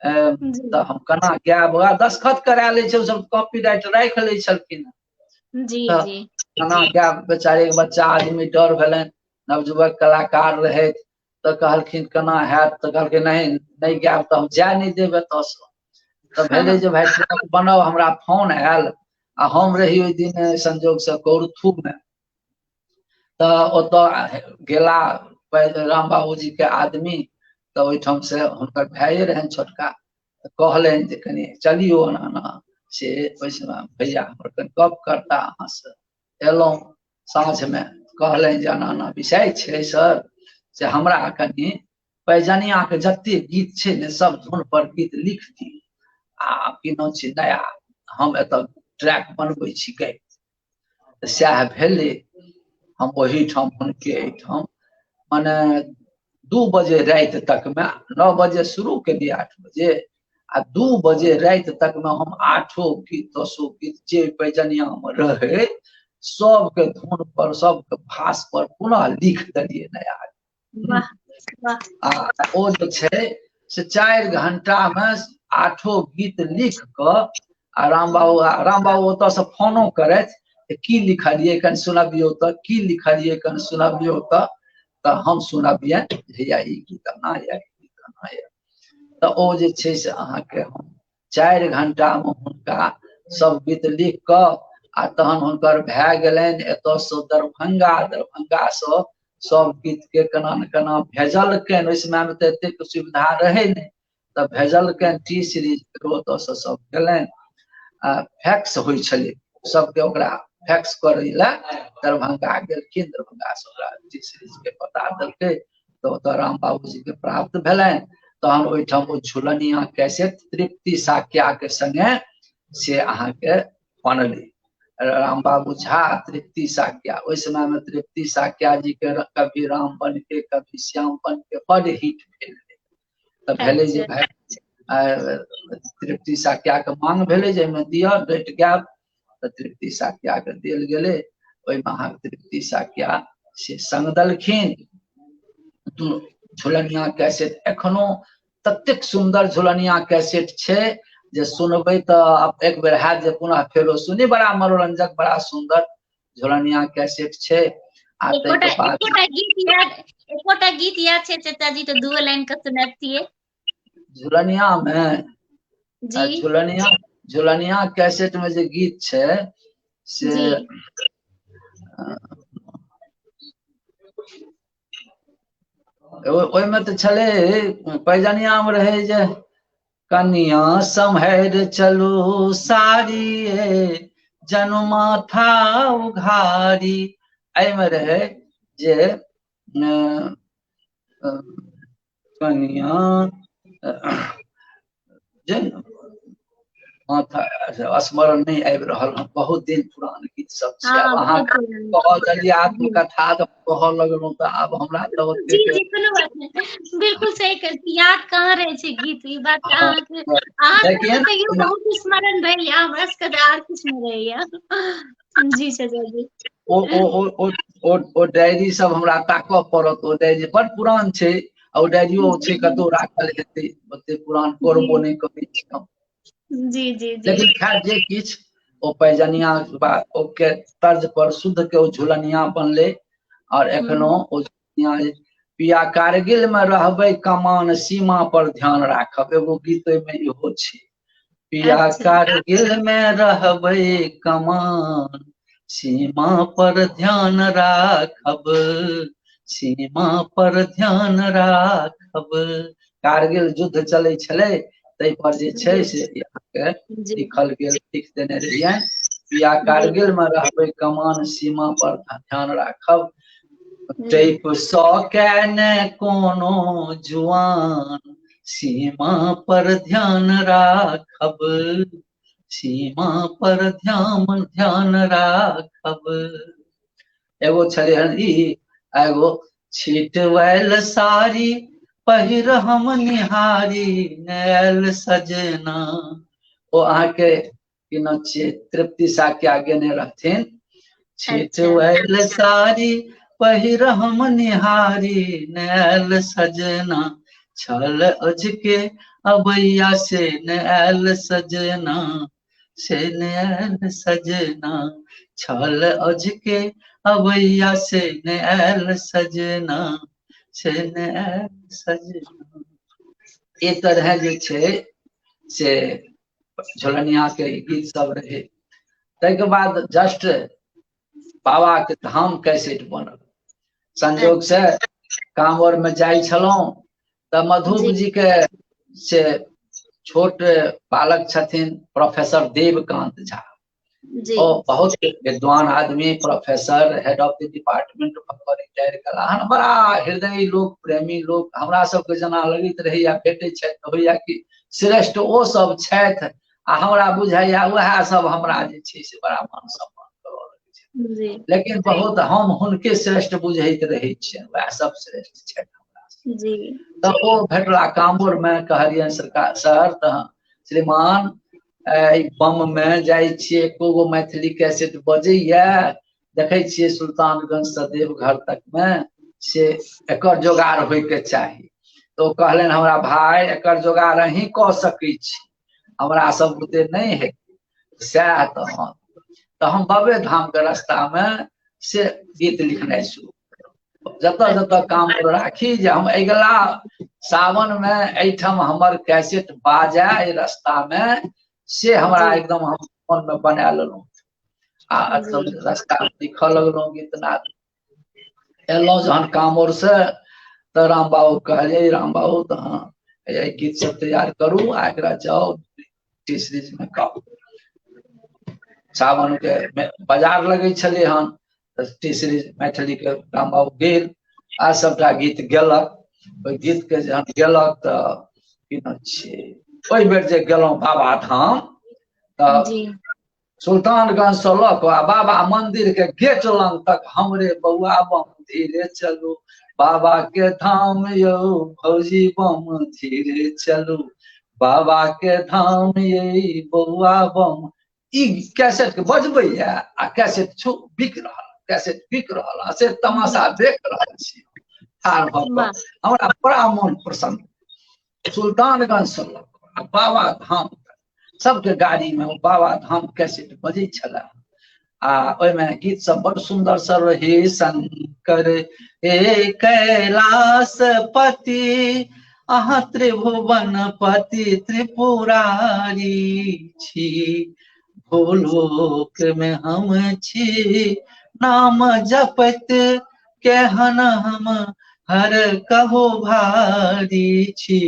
तो हम केना गायब, दस्खत करा ले छै, सब कॉपीराइट राख ले छलखिन।
जी जी
केना गायब, बेचारे बच्चा आदमी डर भेलनि, नवयुवक कलाकार रहे, तो कहलखिन केना हैत, तो कहलकै नहीं गायब तो हम जाय नहीं देब एतऽ से। तो भेले जे भाई ट्रैक बनाओ, हमरा फोन आयल, आ हम रही ओहि दिन संजोग से कोरथू में। तो ओतऽ गेला राम बाबू जी के आदमी, तो ओहिठाम से हुनकर भाई रहन छोटका, कहलनि जे कनी चलियो ना से भैया हमर कनी गप करता अहाँ से। एलहुँ साँझ में, कहलनि जे ना विषय छै सर से हमरा कनी पैजनिया के जते गीत छै ने सब धुन पर गीत लिख दी, आ किनो छी नया हम एतऽ ट्रैक बनबै छी गाबि। सएह भेलै। हम वही ठाम हुनके एहिठाम माने 2 बजे रात तक में, 9 बजे शुरू केलिए 8 बजे, आ 2 बजे रात तक में हम 8 गीत 10 गीत जे पैजनिया में रहे सबके धुन पर सबके भाष पर पुनः लिख दिए नया। ओ जो छै से 4 घंटा में 8 गीत लिख क, आ राम बाबू ओतऽ से फोनो करैत की लिखलिए कन सुनबियो, तो की लिखलिए कन सुनबियो, तो हम सुनबिए भैया ई गीत ना या गीत ना या। तो ओ जे छै से अहाँ के हम 4 घंटा में हुनका सब गीत लिख क, आ तहन हुनकर भए गेलनि एतऽ से दरभंगा से सब गीत के केना न केना भेजलकनि। ओहि समय में तो एतेक सुविधा रहे नहीं, तो भेजलकनि टी सीरीज ओतऽ से सब गेलनि। फैक्स होइ छलै सबके, ओकरा फैक्स करे ला दरभंगा गेलखिन, दरभंगा से ओकरा टी सीरीज के पता देलकै, तो ओतऽ राम बाबू जी के प्राप्त भेलनि। तहन ओहिठाम ओ झुलनिया कैसेट तृप्ति साक्या के संगे से अहाँ के बनलै। राम बाबू झा तृप्ति साक्या, ओहि समय में तृप्ति साक्या जी के कभी राम बन के कभी श्याम बन के बड़ हिट भेल। तो भेले जे भाई तृप्ति साक्या के मांग भेले जे में दिया डट गायब, तो तृप्ति साक्या के देल गेले। ओहि में अहाँ तृप्ति साक्या से संग दलखिन। झुलनिया कैसेट एखनो ततेक सुंदर झुलनिया कैसेट छै जे सुनबै तो एक बेर हैत जे पुनः फेरो सुनी, बड़ा मनोरंजक बड़ा सुंदर झुलनिया कैसेट छै। आ तै के बाद
एकोटा गीत याद छै चाचा जी, तो 2 लाइन के सुनातिए
झुलनिया में
जी।
झुलनिया कैसेट में जे गीत छै से ओहि में तो छले पैजनिया में रहे जे कनिया सम्हर चलू साड़ी जनुमा था उघारी। एहि में रहे जे कनिया स्मरण नहीं आबि रहल, बहुत दिन पुरान गीत सब छै। अब अहाँ कहलिए आत्मकथा तो कह लगलहुँ, तो आब हमरा तो
बिल्कुल सही कहती, याद कहाँ रहे छै गीत, ई बात अहाँ बहुत स्मरण भेल या हमरा सबके आर कुछ नहीं रहे या। जी चाचा जी,
ओ डायरी सब हमरा ताकऽ पड़त। ओ डायरी बड़ पुरान छै, और डायरियो छे कतो राखल हेते ओते पुरान करबो नहीं करै छी हम।
जी जी जी।
लेकिन खैर जे किछ ओ पैजनिया ओके तर्ज पर शुद्ध के ओ झुलनिया बनले और एखनो ओ झुलनिया पिया कारगिल में रहबै कमान सीमा पर ध्यान राखब एगो गीत में इहो छै। पिया कारगिल में रहबै कमान सीमा पर ध्यान राखब, सीमा पर ध्यान राखब। कारगिल युद्ध चलै छलै तै पर जे छै से यहाँ के लिखल गेल, लिख देने रहिए। पिया कारगिल में रहबै कमान सीमा पर ध्यान राखब, टैप सौ के ने कोनो जुआन सीमा पर ध्यान राखब, सीमा पर ध्यान राखब। एगो छले एगो छिटवैल साड़ी पहिर हम निहारी नैल सजना, ओ अहाँ के कि न छै तृप्ति साक्या गेने रहथिन। छिटवैल साड़ी पहिर हम निहारी नैल सजना, छल अझके अबैया से नैल सजना, से नैल सजना, छल अझके अबैया से नैल सजना, से नैल सजना। एक तरह जे छै से झुलनिया के गीत सब रहे। तै के बाद जस्ट बाबा के धाम कैसेट बनल। संजोग से कांवर में जाय छलौं त मधुप जी के से छोट बालक छथिन प्रोफेसर देवकांत झा, ओ बहुत विद्वान आदमी, professor, head of the department retire कला, बड़ा हृदय लोक, प्रेमी लोक। हमरा सबके जना लगैत रहैया भेटै छै त होइया कि श्रेष्ठ ओ सब छथि आ हमरा बुझाइया वएह सब हमरा जे छै से बड़ा मान सम्मान करऽ लगै छै। लेकिन बहुत हम हुनके श्रेष्ठ बुझैत रहै छियनि, वएह सब श्रेष्ठ छथि हमरा जी। त ओ भेटला कांवर में, कहलियनि सरकार सर त श्रीमान बम में जाइ छियै एको मैथिली कैसेट बजैया, देखे छियै सुल्तानगंज से देवघर तक में, से एकर जोगाड़ होय के चाही। तो कहलनि हमरा भाई एकर जोगाड़ अहीं क सकै छी, हमरा सब बुते नहीं है। सएह तहन तो हम बाबे धाम के रास्ता में से गीत लिखनाइ शुरू, जतऽ जतऽ काम राखी जे हम अगिला सावन में एहिठाम हमर कैसेट बाजे रास्ता में, से हमरा एकदम हम मन में बना लेलहुँ आ एकदम रास्ता लिखऽ लगलहुँ गीत नाद। एलहुँ जहन कांवर से तो राम बाबू कहलिए राम बाबू तहाँ गीत सब तैयार करू आ एकरा जाओ टी सीरीज में गाओ। सावन के बाजार लगे छले हन टी सीरीज मैथिली के राम बाबू गेल आ सबटा गीत गेलक। ओहि गीत के जहन गेलक त की न छै ओहि बेर जे गेलहुँ बाबा धाम त सुल्तानगंज से लऽ कऽ बाबा मंदिर के गेट लंग तक हमरे बउआ बम धीरे चलू, बाबा के धाम यौ भौजी बम धीरे चलू, बाबा के धाम ये बउआ बम। ई कैसेट के बजबैया आ कैसेट बिक रहल, कैसेट बिक रहल से तमाशा देख रहल छी ठाढ़ भऽ कऽ। हमरा बड़ा मन प्रसन्न। सुल्तानगंज से लऽ कऽ बाबा धाम सबके गाड़ी में बाबा धाम कैसेट बजै छला आ ओहिमे गीत सब बड़ सुंदर सब रहे। शंकर हे कैलाश पति अहाँ त्रिभुवन पति त्रिपुरारी छी, भूलोक में हम छी नाम जपत केहन हम हर कहो भारी छी।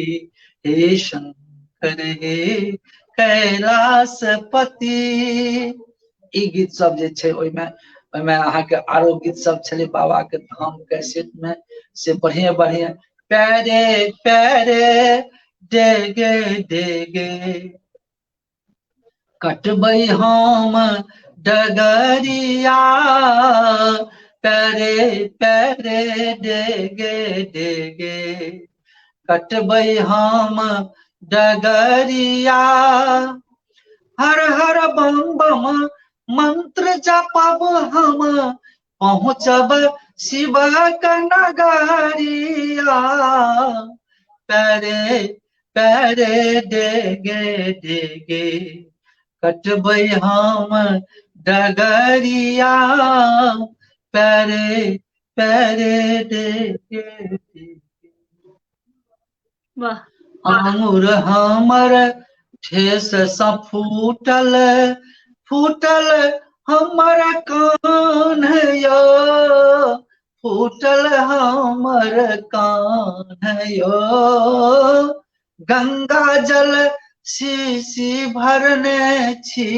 हे शंकर हे कैलाश पति। ई गीत सब जे छै ओहिमे अहाँ के आरो गीत सब छले बाबा के धाम कैसेट में से बढ़िया बढ़िया। प्यारे प्यारे डेगे डेगे कटबै हम डगरिया, प्यारे प्यारे डेगे डेगे कटबै हम डगरिया। हर हर बम बम मंत्र जपब हम पहुँचब शिव का नगरिया पैरे पैरे डेगे डेगे कटबै हम डगरिया पैरे पैरे डेगे डेगे। आंगुर हमर ठेस सा फूटल फूटल हमर कान यो फूटल हमर कान यो गंगा जल शीशी भरने छी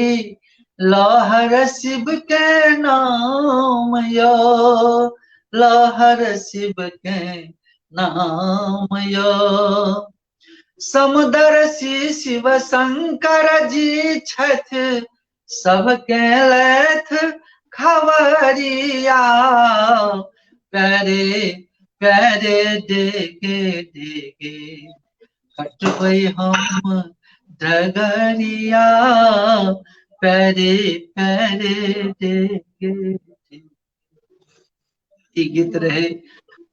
लहर शिव के नाम यो लहर शिव के नाम यो। समुदर्शी शिव शंकर जी छथ सबके लैथ खबरिया पैरे पैरे डेगे डेगे कटबै हम डगरिया पैरे पैरे डेगे डेगे। ई गीत रहे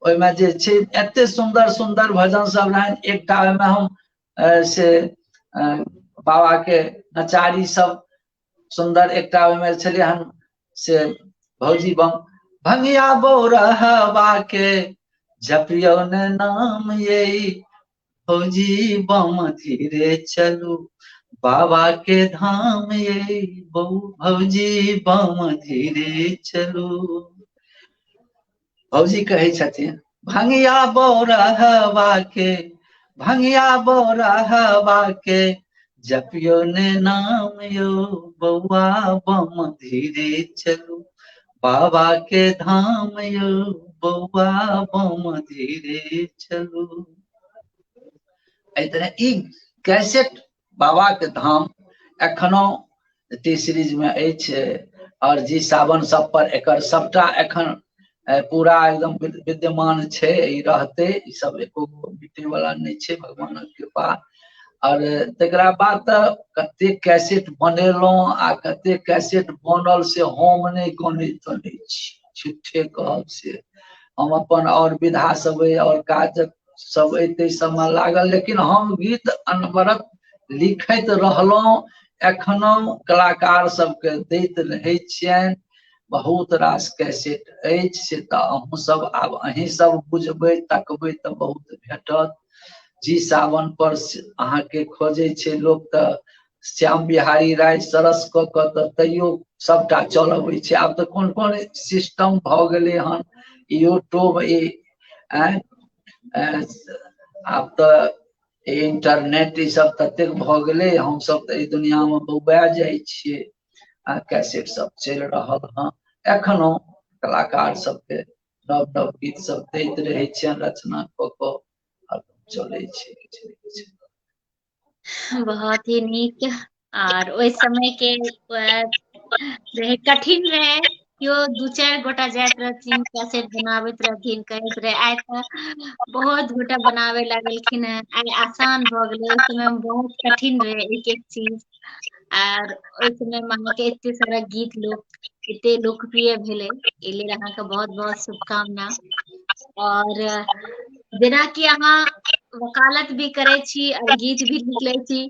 ओहिमे जे छै एते सुंदर सुंदर भजन सब रहन। एकटा ओहिमे हम से बाबा के नचारी सब सुंदर एकटा ओहिमे छलै हन से भौजी बम भंगिया बौरहवा के जपियौ ने नाम ये भौजी बम धीरे चलू बाबा के धाम ये भौजी बम धीरे चलू। भौजी कहै छथिन भंगिया बौरहवा के जपियो ने नाम यो बौआ बम धीरे चलू बाबा के धाम यो बौआ बम धीरे चलू। ई कैसेट बाबा के धाम एखनो टी सीरीज में अछि और जी सावन सब पर एकर सबटा एखन पूरा एकदम विद्यमान छै। ई रहते ई सब एको बीते वाला नहीं छै भगवान के कृपा। और तकरा बाद त कते कैसेट बनेलौं आ कते कैसेट बनल से हम नहीं गनै तनै छी झूठे कहब से हम अपन और विधा सब और काज सब एते सब में लागल लेकिन हम गीत अनवरत लिखैत रहलौं एखनो कलाकार सबके दैत रहै छियनि। बहुत रास कैसेट अछि से त अहूँ सब आब अहीं सब बुझबै तकबै त बहुत भेटत। जी सावन पर अहाँ के खोजे छै लोग त श्याम बिहारी राय सरस क क त तैयो सबटा चलबै छै। आब त कोन कोन सिस्टम भ गेलै हन यूट्यूब आब त इंटरनेट ई सब ततेक भ गेलै हम सब त ई दुनिया में बौआ जाइ छियै। कैसेट सब चल रहल हन एखनो कलाकार सबके नव नव गीत सब दैत रहे छियनि रचना क क चलै छै।
बहुत ही नीक। और ओइ समय के रहे कठिन रहे केओ दू चार गोटा जाइत रहथिन कैसेट बनाबैत रहथिन कहैत रहे आइ त बहुत गोटा बनावे लागलखिन है आइ आसान भ गेलै। ओइ समय में बहुत कठिन रहे एक एक चीज और ओइ समय में अहाँ के एते सारा गीत लोक एते लोकप्रिय भेले एहि लेल अहाँ के बहुत बहुत शुभकामना। और जेना कि अहाँ वकालत भी करे छी और गीत भी लिख ले छी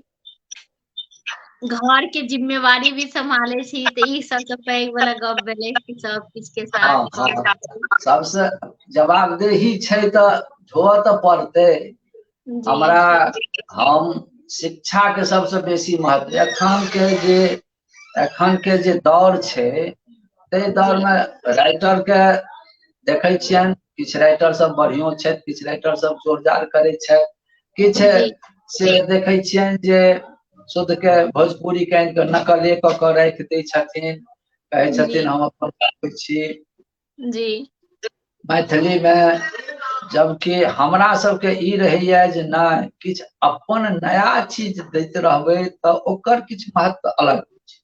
घर के जिम्मेवारी भी संभाले छी त ई सबसे पैघ वाला गप भेले कि सब किछ के साथ
सबसे जवाबदेही छै त धोअ त पड़तै। हमरा हम शिक्षा के सबसे बेसी महत्व एखन के जे दौर छै ताहि दौर में राइटर के देखे छियनि किछु राइटर सब बढ़ियो छथि किछु राइटर सब जोरजार करे छथि किछु से देखे छियनि जे शुद्ध के भोजपुरी के नकले क के राखि दै छथिन कहे छथिन हम अपन छी
जी
मैथिली में। जबकि हमरा सबके ई रहैया जे नहीं किछ अपन नया चीज दैत रहबै त ओकर किछ महत्व अलग छै।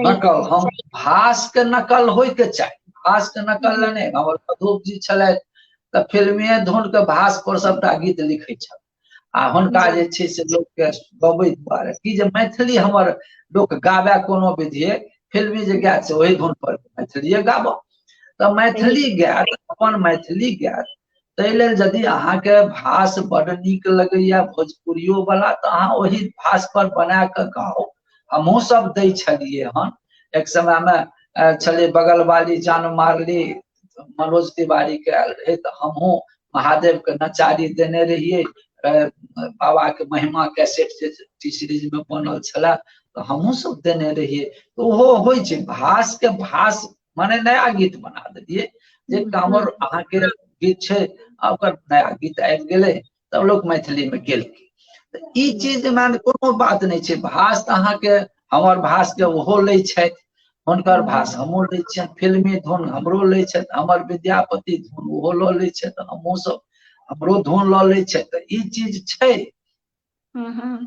नकल हम भास के नकल होय के चाही भास के नकल नहीं। हमर मधुप जी छलै त फिल्मीए धुन के भास पर सबटा गीत लिखे छल आ हुनका जे छै से लोक के गबै दुआरे कि जे मैथिली हमर लोक गावे कोनो विधिये फिल्मी जे गायत से ओहि धुन पर मैथिलीए गाबो तो मैथिली गीत अपन मैथिली गीत ताहि लेल यदि अहाँके भाष बड़ नीक लगैया भोजपुरियो वाला तो अहाँ वही भाष पर बना के गाओ। हमहूँ सब दै छलिए हन एक समय में छले बगल वाली जान मारली मनोज तिवारी के आयल रहे तो हमहूँ महादेव के नचारी देने रहिए बाबा के महिमा कैसेट टी सीरीज में बनल छला तो हमहूँ सब देने रहिए। तो वो होइ छै भाष के भाष माने नया गीत बना देलिए जे कामर अहाँ के गीत छै ओकर नया गीत आबि गेलै तब लोग मैथिली में गेलखिन। ई चीज में कोनो बात नहीं छै भाष तो अहाँ के हमर भाष के ओहो लै छथि हुनकर भाष हमहूँ लै छियनि फिल्मी धुन हमरो लै छथि हमर विद्यापति धुन ओहो लऽ लै छथि हमहूँ सब हमरो धुन लऽ लै छथि। तऽ ई चीज छै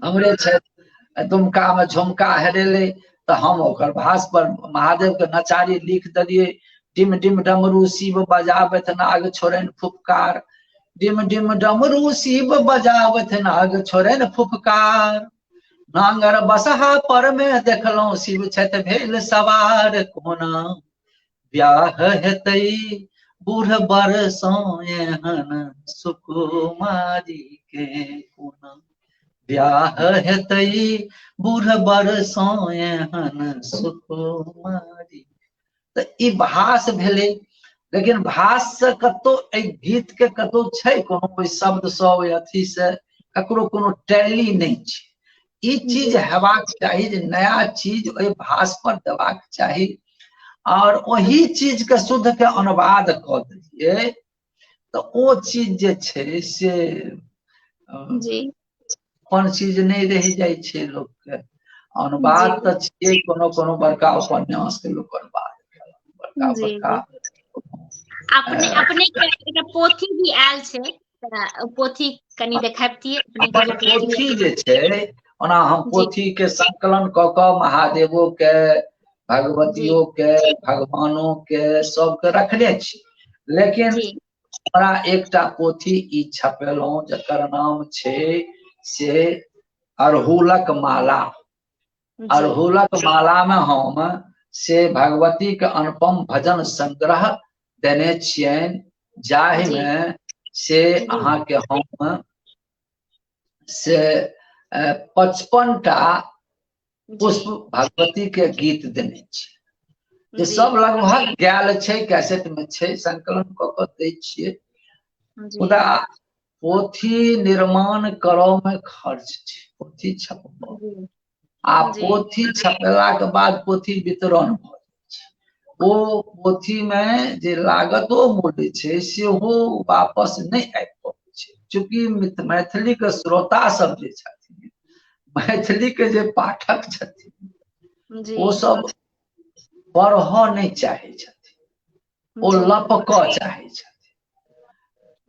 हमरे छथि दुमका में झुमका हेरेले तो हम ओकर भाष पर महादेव के नचारी लिख देलिए डिम डिम डमरू शिव बजाबत नाग छोड़न फुफकार डिम डिम डमरू शिव बजाबत नाग छोड़न फुफकार नांगर बसहा पर में देखलौं शिव छथि भेल सवार कोना ब्याह हेतै बूढ़ बरसों एहन सुकुमारी के कोना ब्याह हेतै बूढ़ बरसों एहन सुकुमारी। तो ई भाष भेलै लेकिन भाष से कतो गीत के कतो छै कोनो कोई शब्द सब अथी से ककरो कोनो टैली नहीं छै। ई चीज हेबाक चाही जे नया चीज ओहि भाष पर देबाक चाही और वही चीज के शुद्ध के अनुवाद क दिए तो ओ चीज जे छै से अपन चीज नहीं रह जाय छै लोक के अनुवाद तो छियै कोनो कोनो बड़का उपन्यास के लोक अनुवाद बड़का बड़का
अपने अपने के पोथी भी आयल छै पोथी कनी देखाबतियै अपने के
पोथी जे छै ओना हम पोथी के संकलन क क महादेवो के भगवतियों के भगवानों के सबके रखने छी लेकिन हमरा एकटा पोथी ई छपेलहुँ जकर नाम छै से अड़हुलक माला। अड़हुलक माला में हम से भगवती के अनुपम भजन संग्रह देने छियनि जाहि में से अहाँ के हम से 55टा पुष्प भगवती के गीत देने छी जे सब लगभग गैल छै कैसेट में छै संकलन क के दै छियै। मुदा पोथी निर्माण करो में खर्च छै पोथी छपबो आ पोथी छपेला के बाद पोथी वितरण भ ओ पोथी में जे लागतो मूल्य छै सेहो वापस नहीं आबि पबै छै चूँकि मैथिली के श्रोता सब जे छथिन मैथिली के जे पाठक छथिन ओ सब पढ़ नहीं चाहे छथिन ओ लपक चाहे छथिन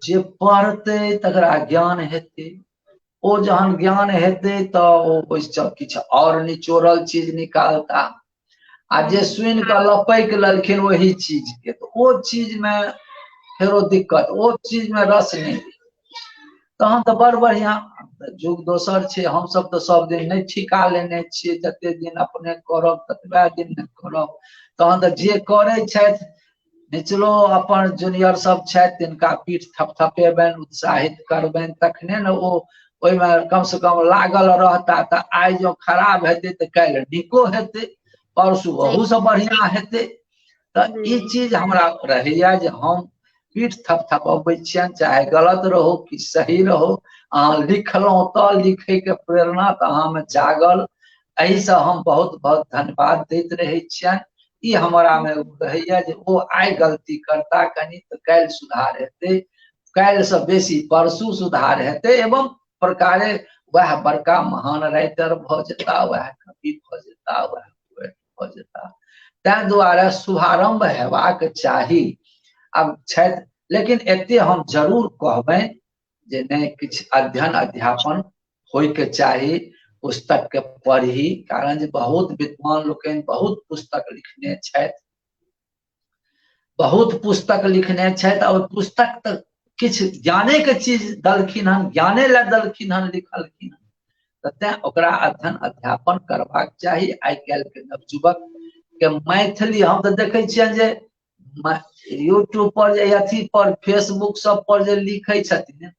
जे पढ़ते तकरा ज्ञान हेतै ओ जहन ज्ञान हेतै तो ओ किछु और निचोड़ल चीज निकालता आ जे सुन के लपैक लेलखिन वही चीज के तो वो चीज में फेरो दिक्कत वो चीज में रस नहीं तहन तो बड़ बढ़िया जुग दोसर छै हम सब तो सब दिन नहीं ठिका लेने छियै जते दिन अपने करब ततबे दिन नहीं करब तहन तो जे करे छथि निचलो अपन जूनियर सब छथि तिनका पीठ थपथपेबनि उत्साहित करबनि तखने न ओ ओहि में कम से कम लागल रहता तो आइ जो खराब हेतै तो काल्हि नीको हेतै परसू ओहू से बढ़िया हेतै। तो ई चीज हमरा रहैया जे हम पीठ थपथपबै छियनि चाहे गलत रहो कि सही रहो अहाँ लिखलहुँ तो लिखे के प्रेरणा तो अहाँ में जागल एहि से हम बहुत बहुत धन्यवाद दैत रहे छियनि। ई हमरा में रहैया जे ओ आइ गलती करता कनी तो काल्हि सुधार हेतै काल्हि से बेसी परसू सुधार हेतै एवं प्रकारे वह बड़का महान राइटर भ जेता वह कवि भ जेता वह भ जेता ताहि दुआरे शुभारंभ हेबाक चाही। अब छथि लेकिन एते हम जरूर कहबनि जे नहीं किछु अध्ययन अध्यापन होय के चाही पुस्तक के पढ़ी कारण जे बहुत विद्वान लोकनि बहुत पुस्तक लिखने छथि बहुत पुस्तक लिखने छथि और पुस्तक तो किछु ज्ञाने के चीज दलखिन हन ज्ञाने ला दलखिन हन लिखलखिन हन तें ओकरा अध्ययन अध्यापन करबाक चाही। आइ काल्हि के नवयुवक के मैथिली हम तो देखे छियनि जे यूट्यूब पर अथी पर फेसबुक सब पर जे लिखे छथिन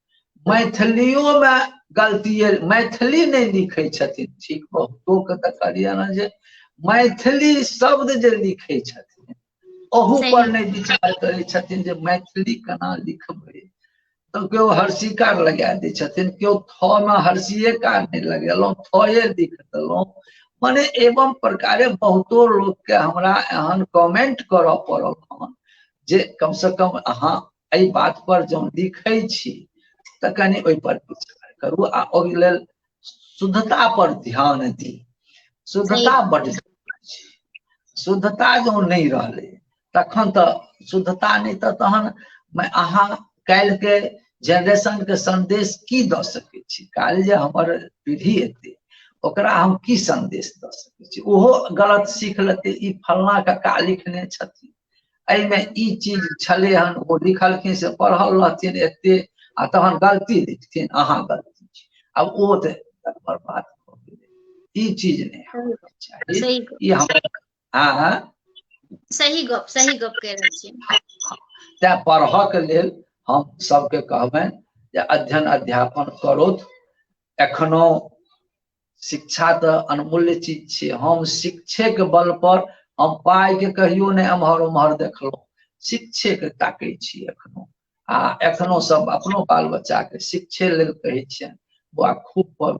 मैथिलियों में गलती मैथिली नहीं लिखे छथिन। ठीक बहुतो के देखलिए ना जे मैथिली शब्द जे लिखे छथिन ओहू पर नहीं विचार करे छथिन जे मैथिली केना लिखबै। तो क्यों हर्षिकार लगा दै छथिन, क्यों थ में हर्षिकार नहीं लगेलौं, थए लिख देलौं। माने एवं प्रकारे बहुतो लोग के हमरा एहन कमेंट करऽ पड़ल हन जे कम से कम अहाँ एहि बात पर जो लिखै छी त कनी ओहि पर विचार करू आ ओहि लेल शुद्धता पर ध्यान दी। शुद्धता बड़ शुद्धता जो नहीं रहले तखन तो शुद्धता नहीं तो तहन अहाँ काल्हि के जनरेशन के संदेश की द सकै छी। काल्हि जे हमर पीढ़ी एते ओकरा हम की संदेश द सकै छी। ओहो गलत सीख लेते, ई फलना कका लिखने छथिन एहिमे ई चीज छले हन, ओ लिखलखिन से पढ़ल रहथिन एते आ तहन गलती लिखथिन, अहाँ गलती छी। अब ओ बर्बाद भ गेलै। ई चीज नहीं होना चाहिए। ई हम
सही गप कह रहल छी।
तैं पढ़क लेल हम सबके कहबनि जे अध्ययन अध्यापन करोथ। एखनो शिक्षा तो अनमूल्य चीज छे। हम शिक्षे के बल पर हम पाई के कहियो नहीं एम्हर उम्हर देखलहुँ, शिक्षे के ताकै छी एखनो। आ एखनो सब अपनो बाल बच्चा के शिक्षे लेल कहै छियनि, बौआ खूब पढ़ू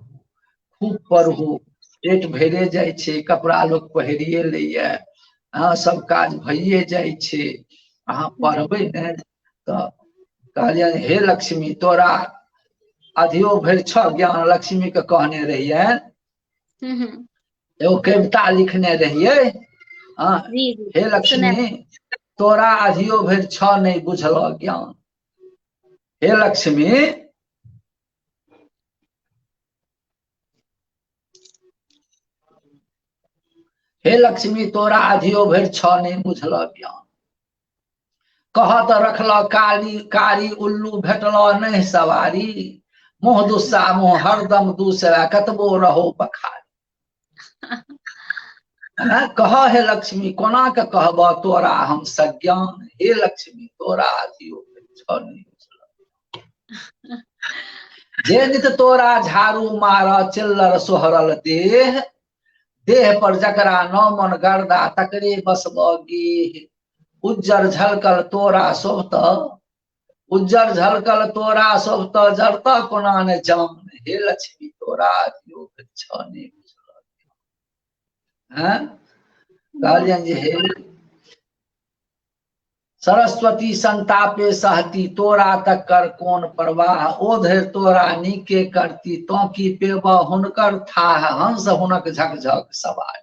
खूब पढ़ू। पेट भरे जाइ छे, कपड़ा लोग पहिरिए लैया, हाँ सब काज भइए जाइ छे। अहाँ पढ़बै ने तो कहलियनि हे लक्ष्मी तोरा अधियो भरि छ ज्ञान लक्ष्मी के कहने रहिए। एगो कविता लिखने रहिए, हाँ हे लक्ष्मी तोरा अधियो भरि छ नहीं बुझल ज्ञान। हे लक्ष्मी हे लक्ष्मी तोरा अधियो भरि छ नहीं बुझल ज्ञान। कहत रखल काली कारी उल्लू भेटल नहीं सवारी। मोह दुस्सा मोह हरदम दूसरा कतबो रहो बखारी। कह हे लक्ष्मी कोना के कहब तोरा हम सज्ञान। हे लक्ष्मी तोरा अधियो भरि छ नहीं बुझल। जे नित तोरा झाड़ू मार चिल्लर सोहरल देह। देह पर जकरा नौ मन गर्दा तकरे बसब गेह। उज्जर झलकल तोरा सोभत, उज्जर झलकल तोरा सोभत जरत कोना ने जान। हे लक्ष्मी तोरा अधियो भरि छ नहीं बुझल। कहलियनि जे हे सरस्वती संतापे सहती तोरा तक कर कौन परवाह। ओ धरि तोरा नीके करती तो की पेब हुनकर थाह। हंस हुनक झकझक सवारी,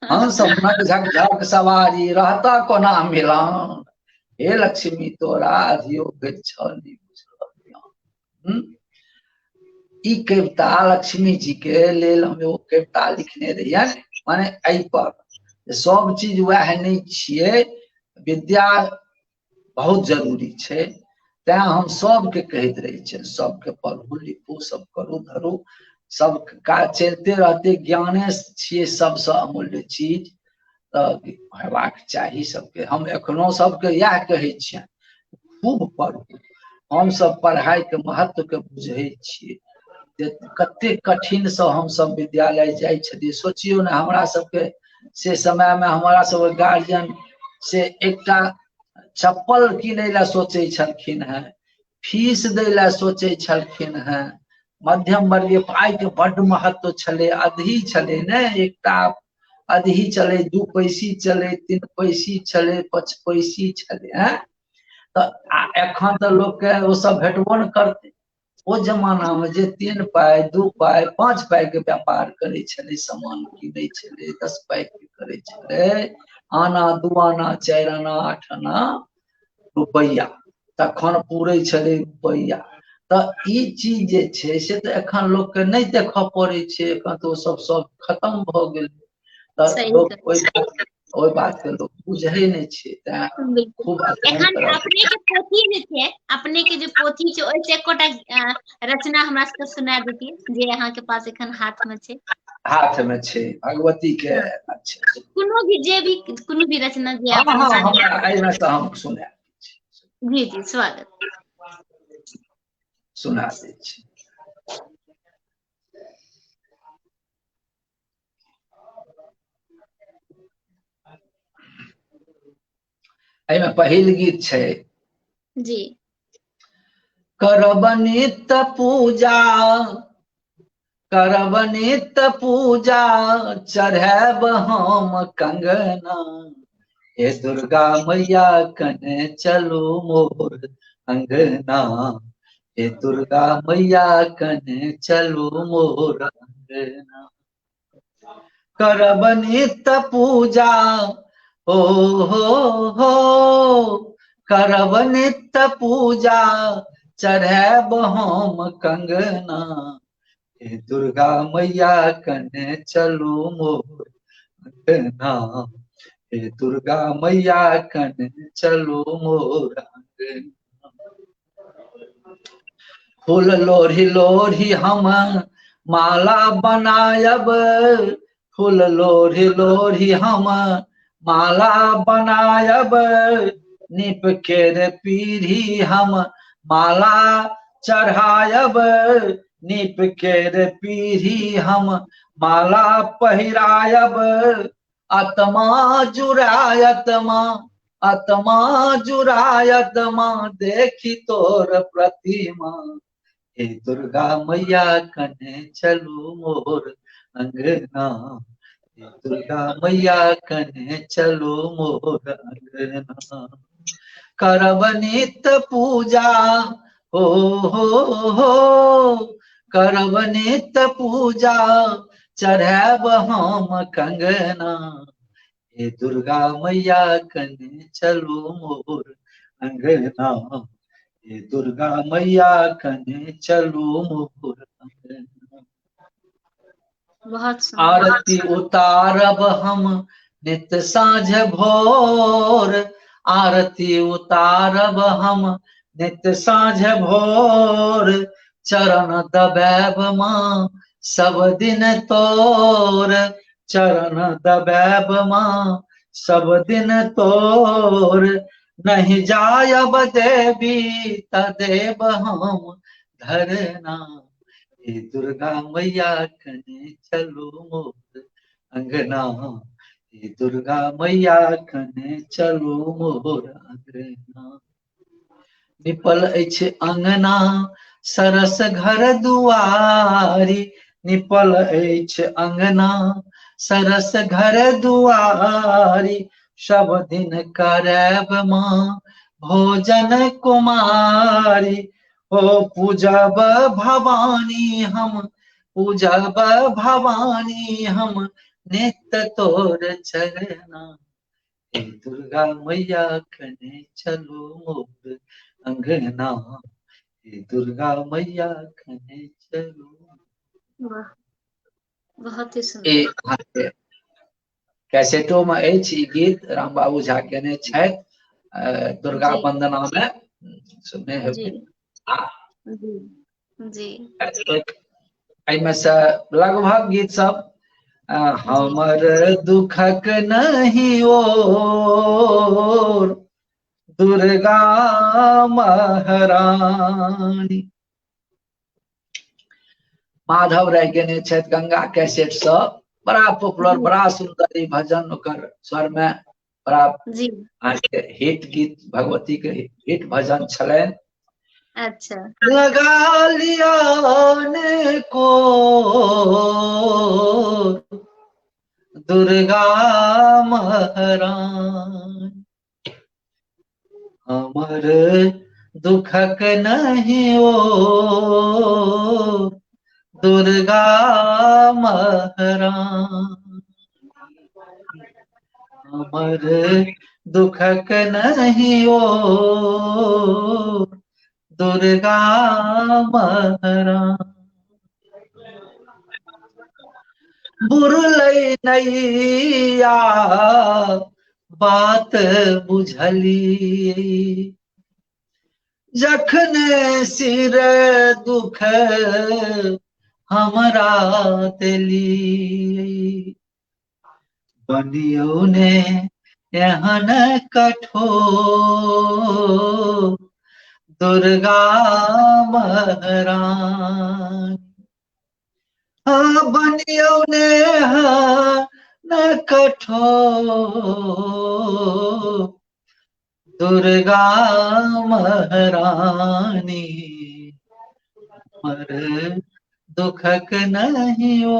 हंस हुनक झकझक सवारी रहता कोना मिलान। हे लक्ष्मी तोरा अधियो भरि छ नहीं बुझल। ई कविता लक्ष्मी जी के लेल हम एगो कविता लिखने रहिए। माने एहि पर सब चीज वह नहीं छिए, विद्या बहुत जरूरी छे। तैं हम सबके कहते रहे छे सबके पढ़ू लिखू सब करू धरू सब काज चलते रहते। ज्ञाने छिए सबसे अमूल्य चीज तो हेबाक चाही सबके। हम एखनो सबके यह कहे छियनि खूब पढ़ू। हम सब पढ़ाई के महत्व के बुझे छिए। कते कठिन से हम सब विद्यालय जाय छलिए। सोचियो ने हमरा सबके से समय में हमारा सब गार्जियन से एकटा चप्पल किनै ला सोचे छलखिन हैं, फीस दै ला सोचे छलखिन हैं। मध्यम वर्गीय पाई के बड़ महत्व छले। अधी छले ने एकटा अधी चले, 2 पैसी चले, 3 पैसी चले, 5 पैसी चले हैं। तो एखन तो लोग के वो सब भेटबो न करते। वो जमाना में जे 3 पाई 2 पाई 5 पाई के व्यापार करे छले, सामान किनै छले, 10 पाई के करे छले, आना 2 आना 4 आना 8 आना रुपया तखन पूरे छले रुपया। तो ई चीज जे छे से तो एखन लोग के नहीं देख पड़े छे। एखन तो सब खत्म भ गेल। तो लोग ओहि बात के लोग बुझे नहीं छे,
बिल्कुल।
खूब अध्ययन
एखन
करब।
अपने के पोथी जे छै, अपने के जे पोथी छै, ओइ से एकोटा रचना हमरा सबके सुना देतियै जे अहाँ के पास एखन हाथ में छै।
हाथ में छे भगवती के।
हाँ।
अच्छा,
कोनो भी जे भी कोनो भी रचना जे
हाँ
अपने
हाँ,
सुना।
हमरा एहिमे से हम सुना
जी जी स्वागत।
सुना दै छी। एहिमे पहिल गीत छै।
जी।
करब नित्य पूजा, करब नित्य पूजा, चढ़ैब हम कंगना, हे दुर्गा मैया कने चलू मोर अंगना, हे दुर्गा मैया कने चलू मोर अंगना। करब नित्य पूजा, हो हो, करब नित्य पूजा, चढ़ैब हम कंगना, हे दुर्गा मैया कने चलू मोर अंगना, हे दुर्गा मैया कने चलू मोर अंगना। फूल लोढ़ी लोढ़ी हम माला बनायब, फूल लोढ़ी लोढ़ी हम माला बनायब, नीप के रे पीढ़ी हम माला चढ़ायब, नीप के रे पीढ़ी हम माला पहिरायब, आत्मा जुड़ायत माँ, आत्मा जुड़ायत माँ, देखी तोर प्रतिमा, हे दुर्गा मैया कने चलू मोर अंगना, हे दुर्गा मैया कने चलू मोर अंगना। करब नित्य पूजा, हो हो, करब नित्य पूजा, चढ़ैब हम कंगना, हे दुर्गा मैया कने चलू मोर अंगना, हे दुर्गा मैया कने चलू मोर अंगना।
बहुत सुंदर।
आरती उतारब हम नित्य साँझ भोर, आरती उतारब हम नित्य साँझ भोर, चरण दबैब माँ सब दिन तोर, चरण दबैब माँ सब दिन तोर, नहीं जायब देवी तदेव हम धरना, हे दुर्गा मैया कने चलू मोर अंगना, हे दुर्गा मैया कने चलू मोर अंगना। निपल अछि अंगना सरस घर दुआरी, निपल अछि अंगना सरस घर दुआरी, सब दिन करैब माँ भोजन कुमारी, हो पूजब भवानी हम, पूजब भवानी हम, नित्य तोर चरना, हे दुर्गा मैया कने चलू मोर अंगना, हे दुर्गा मैया कने चलू।
वाह, बहुत ही सुंदर।
कैसेटो में अछि ई गीत राम बाबू झा केने छथि, दुर्गा
जी
वंदना में सुनने
जी
हेबै।
जी जी।
एहिमे से लगभग गीत सब
जी
हमर दुखक नहीं ओर, दुर्गा महारानी, माधव राय केने छथि गंगा कैसेट सब, बड़ा पॉपुलर,
जी
बड़ा सुंदर ई भजन, ओकर स्वर में बड़ा
जी।
हिट गीत, भगवती के हिट भजन छलनि।
अच्छा।
लगा लिया ने को दुर्गा महारानी, हमर दुखक नहीं ओर, दुर्गा महारानी, हमर दुखक नहीं ओर, दुर्गा महारानी। बुरलै नैया बात बुझली, जखने सिर दुख हमरा देली, बनियो ने एहन कठोर दुर्गा महारानी, बनियो ने एहन कठोर दुर्गा महारानी, मर दुखक नहीं ओ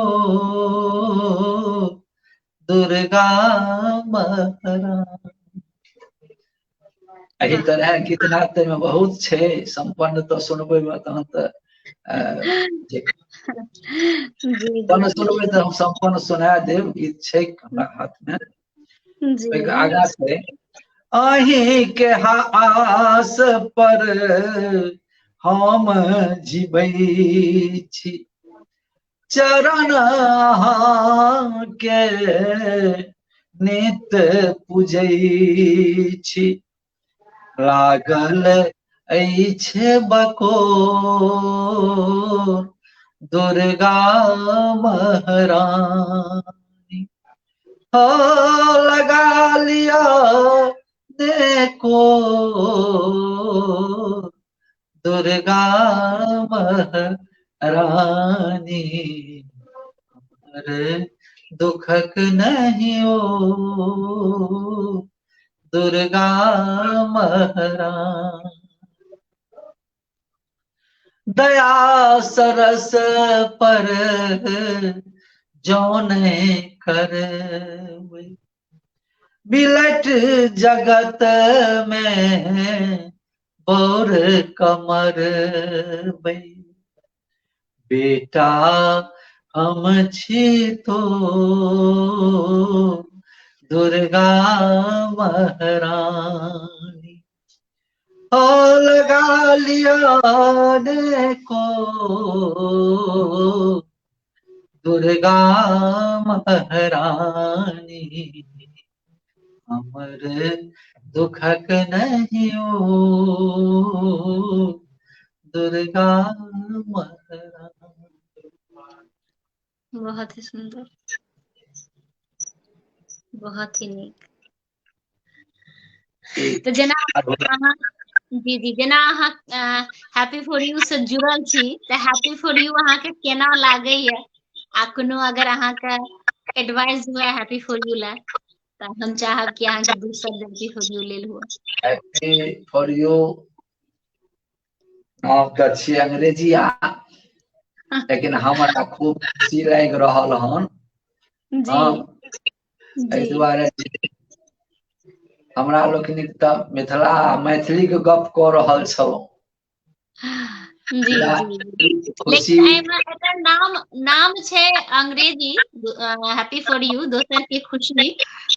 दुर्गा महारानी। एही तरह गीत नाट्य में बहुत छे, संपन्न तो सुनबे में तहन त संपन्न सुनबे त हम संपन्न सुना देव। गीत छे हमरा हाथ में, आगा से अही के आस पर हम जीबै छी, चरण के नित पूजै छी, लागल अछि बकोर दुर्गा महारानी, हो लगा लिया देखो दुर्गा महारानी, अरे दुखक नहीं ओ दुर्गा महारानी, दया सरस पर जौने कर बिलट जगत में बोर कमर बई, बेटा हम छी तो दुर्गा महारानी, ओ लगा लिया देखो दुर्गा महारानी, हमर दुखक नहीं ओ दुर्गा महारानी।
बहुत ही सुंदर, बहुत ही नीक। तो जेना जी जी जेना अहाँ हैप्पी फॉर यू से जुड़ल छी, तो हैप्पी फॉर यू अहाँ के केना लागे ये, आ कोनो अगर अहाँ के एडवाइस हुए हैप्पी फॉर यू ला, तो हम चाहब कि अहाँ के दूसरा हैप्पी फॉर यू लेल हुए।
हैप्पी फॉर यू नाम के छी अंग्रेजी आ, लेकिन हमरा खूब खुशी लाग रहल हन
जी
एहि दुआरे हमरा लोकनिक त मिथिला मैथिली के गप क रहल छलहुँ।
जी जी लेकिन एकर नाम छै अंग्रेजी हैप्पी फॉर यू, दोसर के खुशी,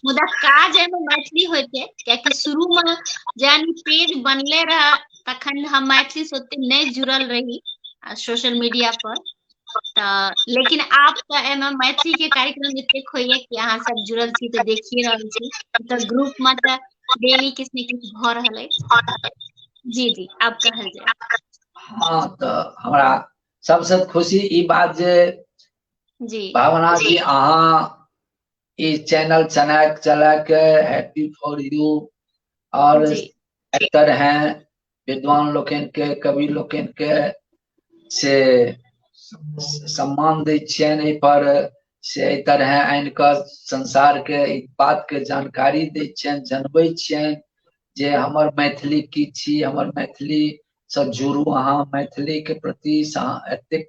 मुदा काज एमे मैथिली होइते, कियाकि शुरू में जहन पेज बनले रहा तखन हम मैथिली से ओते नहीं जुड़ल रही सोशल मीडिया पर, लेकिन आप तो एमे मैथिली के कार्यक्रम एतेक होइए कि अहाँ सब जुड़ल छी तो देखिए रहल छी, तो ग्रुप में तो डेली किछ ने किछ भ रहल है। जी जी आप कहल जाए।
हाँ तो हमरा सबसे खुशी ई बात जे
जी
भावना जी अहाँ ई चैनल चला के हैप्पी फॉर यू और एक तरह विद्वान लोकन के कवि लोकन के से सम्मान दै छियन, एहि पर से एहि तरह आनि कऽ संसार के ई बात के जानकारी दै छियन, जनबै छियन जे हमर मैथिली की छी, हमर मैथिली से जुड़ू, अहाँ मैथिली के प्रति एतेक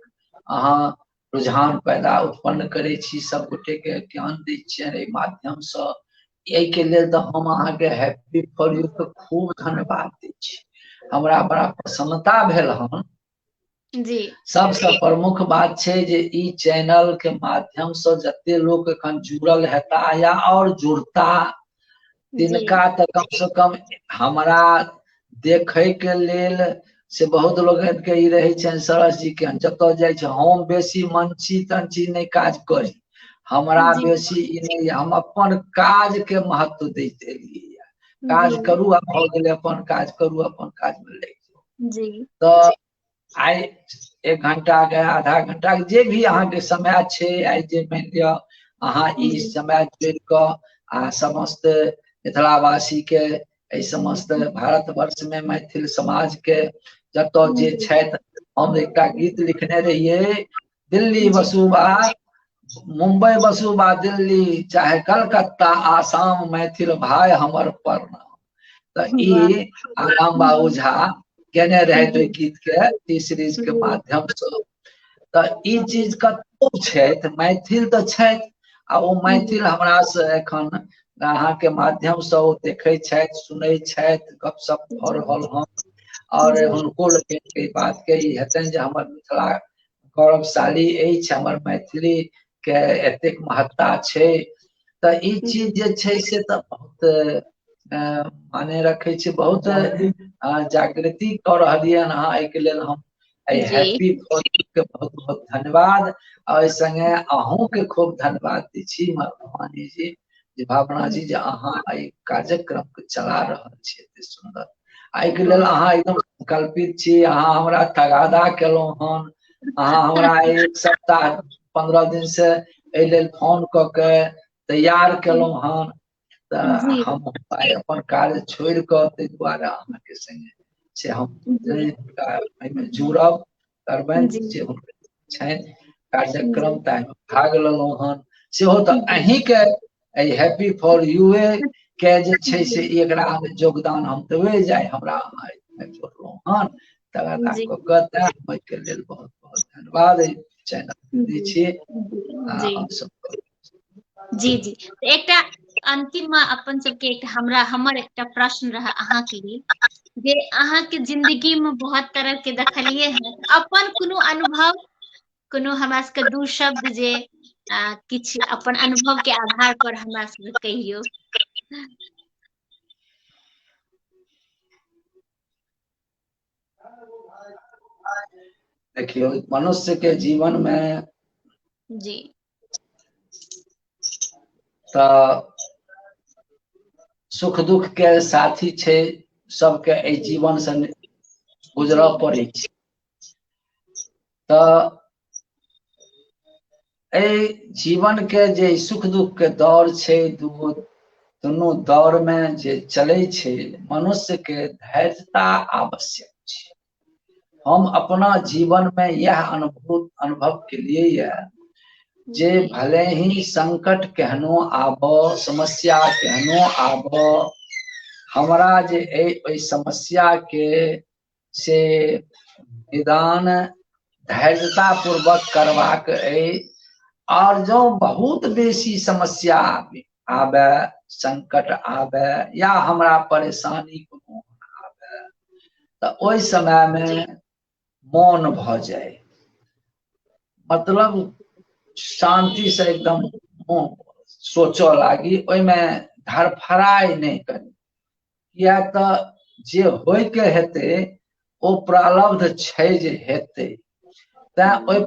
अहाँ रुझान पैदा उत्पन्न करे छी, सब गोटे के ज्ञान दै छियन एहि माध्यम से। एहि के लेल तो हम अहाँ के हैप्पी फॉर यू के खूब धन्यवाद दै छी, हमरा बड़ा प्रसन्नता भेल हन।
जी
सबसे प्रमुख बात छै जे ई चैनल के माध्यम से जते लोग एखन जुड़ल हेता या और जुड़ता, तिनका तो कम से कम हमरा देखे के लेल से बहुत लोग के ई रहे छन सरस जी के जत जाय छै हम बेसी मंची तंची नहीं काज करी, हमरा बेसी ई नहीं, हम अपन काज के महत्व दैत एलियै। काज करू आ भऽ गेलै, अपन काज करू, अपन काज में लागि जाऊ। तो आई 1 घंटा के आधा घंटा के जे भी अहाँ के समय छे, आई जे मान लिया अहाँ ई समय जोड़ क आ समस्त मिथिलावासी के, एहि समस्त भारतवर्ष में मैथिल समाज के जतऽ जे छथि, हम एकटा गीत लिखने रहिए, दिल्ली बसुबा मुंबई बसुबा दिल्ली, चाहे कलकत्ता आसाम, मैथिल भाई हमर प्रणाम। तो ई राम बाबू झा केने रहे गीत के टी सीरीज के माध्यम से। तो ई चीज कतौ छथि, मैथिल तो छथि, आ ओ मैथिल हमरा से एखन अहाँ के माध्यम से ओ देखे छथि, सुनै छथि, गपशप भऽ रहल हन। और हुनको के बात के ई हेतनि जे हमर मिथिला गौरवशाली अछि, हमर मैथिली के एतेक महत्ता छै। तो ई चीज जे छै से तो बहुत माने रखे छै, बहुत जागृति कर रहलियै अहाँ। एहि के लेल हम हैप्पी के बहुत बहुत धन्यवाद, और संगे अहूँ के खूब धन्यवाद दै छी भवानी जी, जे भावना जी, जे अहाँ एहि कार्यक्रम के चला रहल छी एते सुंदर। एहि के लेल अहाँ एकदम संकल्पित छी, अहाँ हमरा तगादा केलहुं हन, अहाँ हमरा 1 सप्ताह 15 दिन से एहि लेल फोन क के तैयार केलहुं हन। तो हम अपन कार्य छोड़ क तै दुआरे अहाँ के संगे से हम जुड़ब करबनि, जे छनि कार्यक्रम ताहिमे भाग लेलहुं हन। सेहो तो अहीं के हैप्पी फॉर यू के जे छै से एकरा में योगदान हम देबे जाय, हमरा अहाँ जोड़लहुं हन। तगादा क के के लेल बहुत बहुत धन्यवाद चैनल दै छी।
जी जी, एकटा अंतिम में अपन सबके एक हमर एकटा प्रश्न रहा अहाँ के लिए, जे अहाँ के जिंदगी में बहुत तरह के देखलिए हैं, अपन कोनो अनुभव, कोनो हमरा सबके 2 शब्द जे किछ अपन अनुभव के आधार पर हमरा सबके कहियो।
देखियो, मनुष्य के जीवन में
जी
तो सुख दुख के साथी छे, सबके एहि जीवन से गुजर पड़े छै। तो एहि जीवन के जे सुख दुख के दौर छे, दुनू दौर में जे चले छे, मनुष्य के धैर्यता आवश्यक छे। हम अपना जीवन में यह अनुभव के लिए यह जे भले ही संकट केहनो आबो, समस्या केहनो आबो, हमरा जे समस्या के से निदान धैर्यता पूर्वक करवाक और जो बहुत बेसी समस्या आबे, संकट आबे, या हमरा परेशानी कोनो आबे, तो ओइ समय में मौन भ जाए, मतलब शांति से एकदम सोचो लागी, ओइ में धरफराई नहीं करी। या तो जे होय के हेते ओ प्रारब्ध छै जे हेते, तै ओइ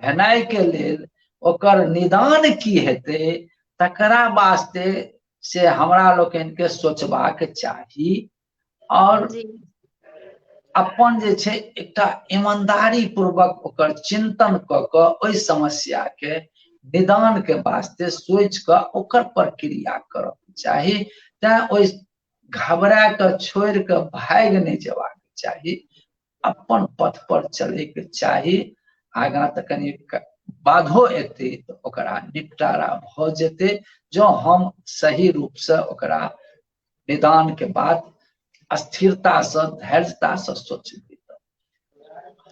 हेनाई के लेल ओकर निदान की हेते, तकरा वास्ते से हमरा लोकन के सोचबाक चाही। और अपन जे छै एकटा ईमानदारी पूर्वक ओकर चिंतन क के ओइ समस्या के निदान के वास्ते सोच क ओकर प्रक्रिया करब चाही। तै ओइ घबरा के छोड़ के भाग नहीं जेबाक चाही, अपन पथ पर चले के चाही। आगा त कनी बाधो एते तो ओकरा निपटारा भ जेते, जो हम सही रूप से ओकरा निदान के बाद स्थिरता से, धैर्यता से सोचबे।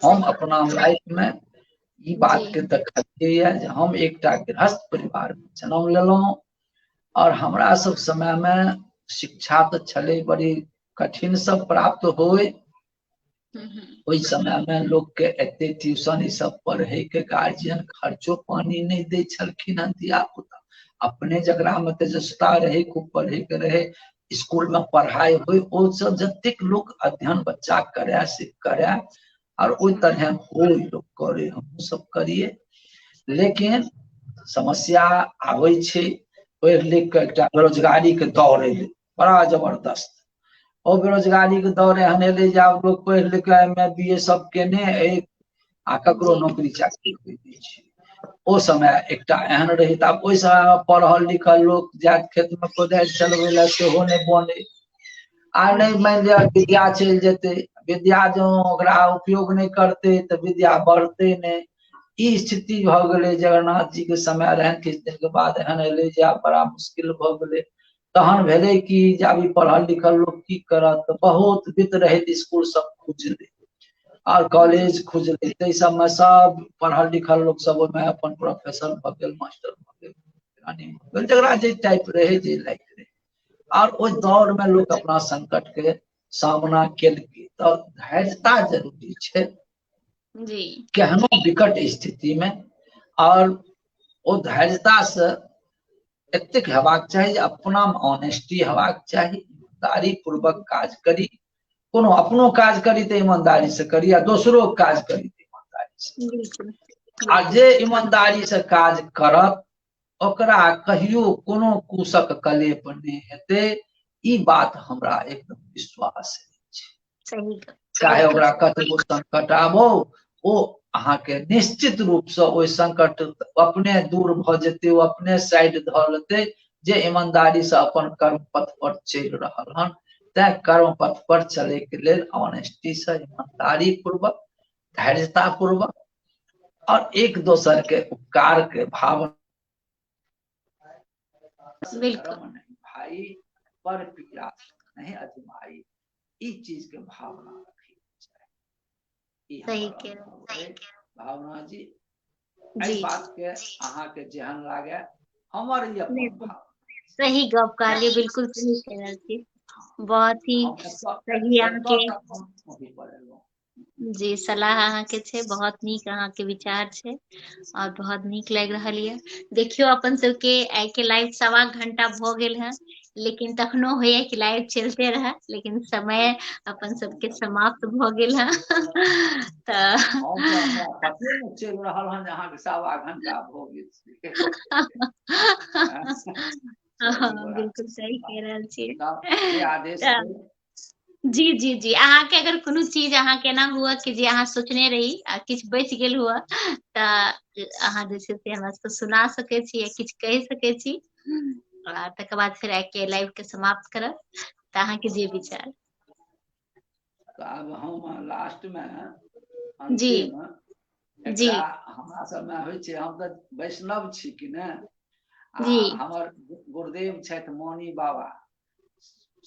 हम अपना लाइफ में ई बात के देखलिए जे हम एकटा गृहस्थ परिवार में जन्म लेलहुं, और हमरा सब समय में शिक्षा तो छले बड़ी कठिन सब प्राप्त होय। ओइ समय में लोग के एते ट्यूशन ई सब पढ़े के गार्जियन खर्चो पानी नहीं दे छलखिन हन दिया पुता। अपने जकरा में तेजस्विता रहे, खूब पढ़े के रहे, स्कूल में पढ़ाई हुई, ओ सब जतेक लोग अध्ययन बच्चा करे से करे, और ओइ तरह हो लोग करे, हम सब करिए। लेकिन समस्या आबै छै पढ़ि लिख के एकटा बेरोजगारी के दौर एलै बड़ा जबरदस्त। ओ बेरोजगारी के दौर एहन एलै जे आब लोग पढ़ि लिख के MA BA सब केने आ ककरो नौकरी चाकरी होय दै छै। ओ समय एकटा एहन रही त ओहि समय में पढ़ल लिखल लोग जात खेत में कोदारि चलबै लए सेहो नहि बने। आ नहीं मान लिया विद्या चलि जेतै, विद्या जो ओकरा उपयोग नहीं करते तो विद्या बढ़ते नहीं। ई स्थिति भ गेलै जगन्नाथ जी के समय रहन, किछु दिन के बाद एहन एलै जे आब बड़ा मुश्किल भ गेलै। तहन भेलै कि जे अभी पढ़ल लिखल लोग की करत, बहुत विध रहित स्कूल सब खुजलै और कॉलेज खुजलै, ताहि सबमे सब पढ़ल लिखल लोग सब ओहिमे अपन प्रोफेसर भ गेल, मास्टर भ गेल, जकरा जे टाइप रहे जे लायक रहे। और ओहि दौर में लोग अपना संकट के सामना केलकै। तो धैर्यता जरूरी छै
जी
केहनो विकट स्थिति में, और ओ धैर्यता से एतेक हेबाक चाही जे अपना में ऑनेस्टी हेबाक चाही, ईमानदारी पूर्वक काज करी। कोनो अपनो काज करी तो ईमानदारी से करी आ दोसरो काज करी तो ईमानदारी से।
बिल्कुल
आ जे ईमानदारी से काज करत ओकरा कहियो कोनो कुशक कलेप नहीं हेतै, ई बात हमरा एकदम विश्वास छै।
सही
चाहे ओकरा कतबो संकट आबो, ओ अहाँ के निश्चित रूप से ओहि संकट अपने दूर भ जेतै, ओ अपने साइड ध लेतै जे ईमानदारी से अपन कर्म पथ पर चलि रहल हन। तैं कर्म पथ पर चले के लेल ऑनेस्टी से, ईमानदारी पूर्वक, धैर्यता पूर्वक और एक दोसर के उपकार के भावना, धर्म नहीं भाई पर पीड़ा नहीं अजमाई, ई चीज के भावना रखी चाहिए।
सही कह रहे
भावना जी एहि बात के अहाँ के जेहन लागे हमर ई अपन भावना।
सही गप कहलिए, बिल्कुल सही कह रहल छी। बहुत ही सही अहाँ के जी सलाह अहाँ के छै, बहुत नीक अहाँ के विचार छै और बहुत नीक लागि रहल ये। देखियो अपन सबके आइ के लाइव 1.25 घंटा भ गेल है, लेकिन तखनो होइए कि लाइव चलते रहे, लेकिन समय अपन सबके समाप्त भ गेल है।
चलि रहल हन अहाँ के 1.25 घंटा भ गेल छै।
बिल्कुल सही कह रहल छी।
आदेश
जी जी जी अहाँ के अगर कोनो चीज अहाँ के ना हुआ कि जे अहाँ सोचने रही आ किछ बच गेल हुआ त अहाँ जे छै से हमरा सबके सुना सकै छी या किछ कहि सकै छी, आ तकर बाद फिर आइ के लाइव के समाप्त करब। त अहाँ के जे विचार।
अब हम लास्ट में
जी
अंतिम
जी
एकरा हमरा सब में होइ छै, हम त वैष्णव छी कि ने, आ
जी
हमर गुरुदेव छथि मौनी बाबा,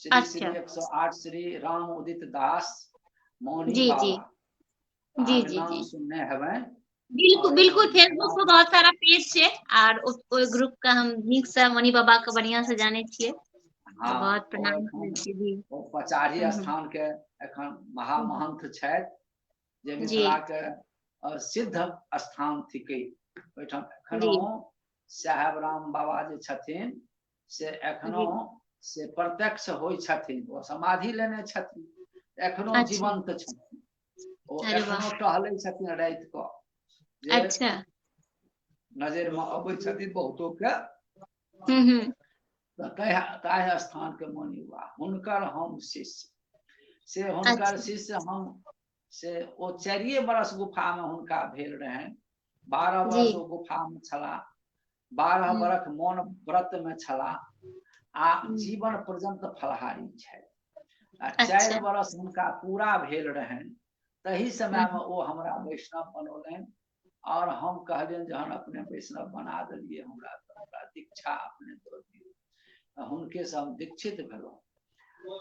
श्री श्री
अच्छा
108 श्री राम उदित दास मौनी
जी जी
बाबा,
जी
अहाँ के
जी
नाम
जी
सुनने हेबै।
बिल्कुल बिल्कुल, फेसबुक पर बहुत सारा पेज छै और ओइ ग्रुप का हम नीक से मौनी बाबा के बढ़िया से जाने छियै।
हाँ
बहुत प्रणाम करै छी जी।
ओ पचारी स्थान के एखन महामहंत छथि, जे
जी
मिथिला के सिद्ध स्थान थिकै। ओहिठाम एखनो
जी
साहेब राम बाबा जे छथिन से एखनो
जी
से प्रत्यक्ष होइ छथिन, ओ समाधि लेने छथिन, एखनो
अच्छा
जीवंत छथिन। ओ
अरे वाह
एखनो टहलै छथिन राति कऽ, जे
अच्छा
नजरि में अबै छथिन बहुतो के।
हम्म
ताहि स्थान के मौनी बाबा, हुनकर हम शिष्य, से हुनकर
अच्छा
शिष्य हम, से ओ 4 बरस गुफा में हुनका भेल रहनि। 12
जी
वर्ष ओ गुफा में छलाह, 12 बरख मौन व्रत में छलाह, आ जीवन पर्यंत फलहारी छथि। आ 4
अच्छा
बरस हुनका पूरा भेल रहनि, तही समय में ओ हमरा वैष्णव बनौलनि। और हम कहलियनि जहन अपने वैष्णव बना देलियै हमरा, हमरा दीक्षा अपने दऽ दियौ। हुनके से हम दीक्षित भेलहुँ,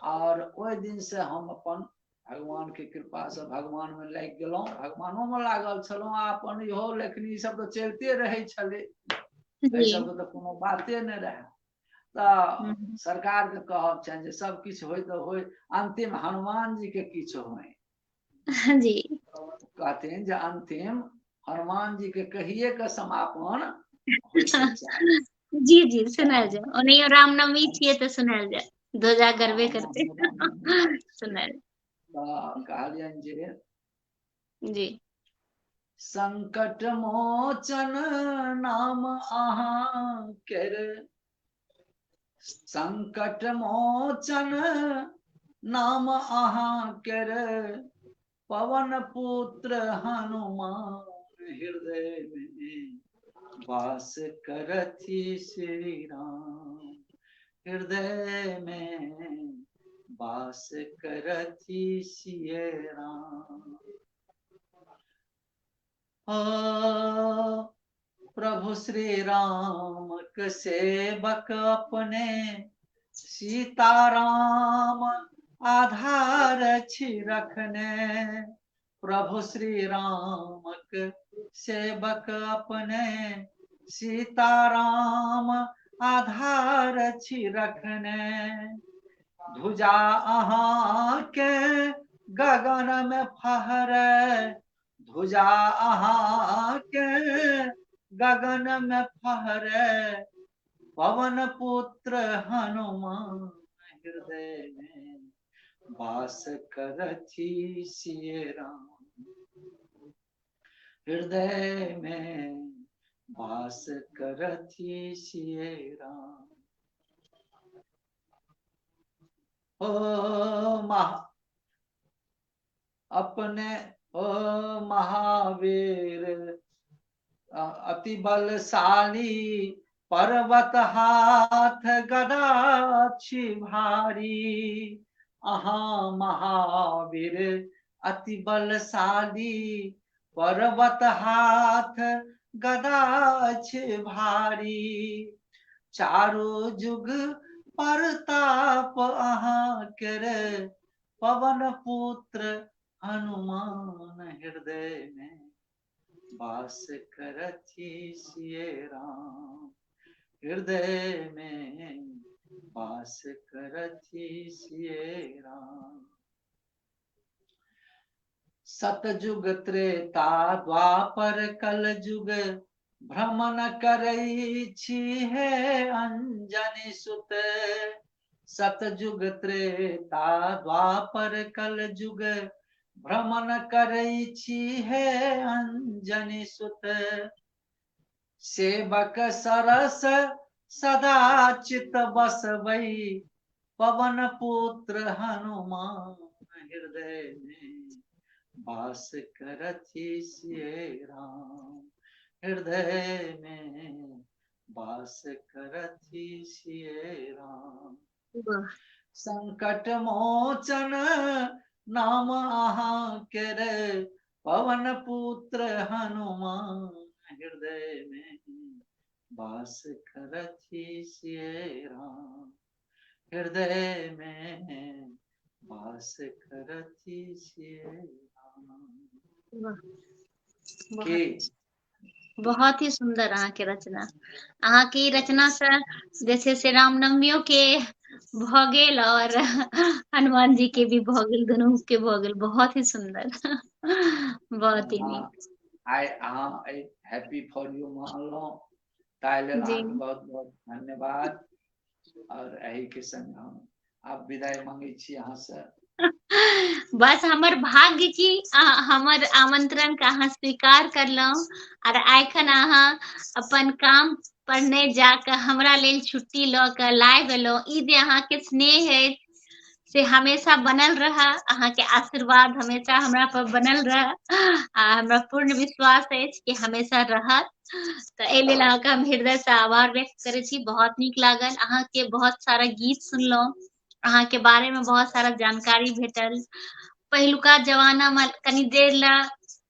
और ओहि दिन से हम अपन भगवान के कृपा से भगवान में लागि गेलहुँ, भगवानो में लागल छलहुँ, आ अपन इहो लेखनी सब तो चलते रहे छले, एहि
जी
सब तो कोनो बाते नहीं रहे। तो सरकार के कहब छनि जे सब किछु होय तो होय, अंतिम हनुमान जी के किछु होय।
जी
कहथिन जे अंतिम हनुमान जी के कहिए के समापन होइके चाही।
जी जी सुनायल जाए, ओनहियो रामनवमी छियै तऽ सुनायल जाए, ध्वजा गड़बे करतै सुनायल।
कहलियनि जे
जी
संकट मोचन नाम अहाँ केर, संकट मोचन नाम अहाँ केर, पवन पुत्र हनुमान हृदय में वास करथि श्री राम, हृदय में वास करथि सिय राम। ओ प्रभु श्री राम के सेवक अपने, सीताराम आधार छी रखने, प्रभु श्री राम के सेवक अपने, सीताराम आधार छी रखने, ध्वजा अहाँ के गगन में फहरे, ध्वजा अहाँ के गगन में फहरे, पवन पुत्र हनुमान हृदय में वास करथि सिय राम, हृदय में वास करथि सिय राम। ओ अपने ओ महावीर अति बलशाली, पर्वत हाथ गदा छी भारी, अहाँ महावीर अति बलशाली, पर्वत हाथ गदा छी भारी, चारो जुग परताप अहाँ केर, पवन पुत्र हनुमान हृदय में वास करथि सिय राम, हृदय में वास करथि सिय राम। सतयुग त्रेता द्वापर कल जुग, भ्रमण करै छी हे अंजनी सुत, सतयुग त्रेता द्वापर कल जुग, भ्रमण करै छी हे अंजनी सुत, सेवक सरस सदा चित बसबै, पवन पुत्र हनुमान हृदय में वास करथि सिय राम, हृदय में वास करथि सिय राम। संकट मोचन नाम अहाँ केर, पवन पुत्र हनुमान हृदय में वास करथि सिय राम, हृदय में वास करथि सिय राम।
बहुत ही सुंदर अहाँ के रचना, अहाँ की रचना से जैसे से रामनवमियों के भ गेल और हनुमान जी के भी भ गेल, दुनू के भ गेल, बहुत ही सुंदर बहुत ही नीक।
आइ अहाँ हैप्पी फॉर यू मानलहुँ, ताहि लेल अहाँके बहुत बहुत धन्यवाद, और एही के संग हम आब विदाई मांगै छी अहाँ से।
बस हमर भाग्य की हमर आमंत्रण के अहाँ स्वीकार करलहुँ, और एखन अहाँ अपन काम पर नहीं जाकर हमरा लेल छुट्टी ल के लाइव एलहुँ, ई जे अहाँके स्नेह है से हमेशा बनल रहा, अहाँ के आशीर्वाद हमेशा हमरा पर बनल रहा, आ हमरा पूर्ण विश्वास अछि कि हमेशा रहत। तो एहि लेल अहाँके हम हृदय से आभार व्यक्त करै छी। बहुत नीक लागल, अहाँ के बहुत सारा गीत सुनलहुँ, अहाँ के बारे में बहुत सारा जानकारी भेटल। पहिलुका जमाना में कनी देर ला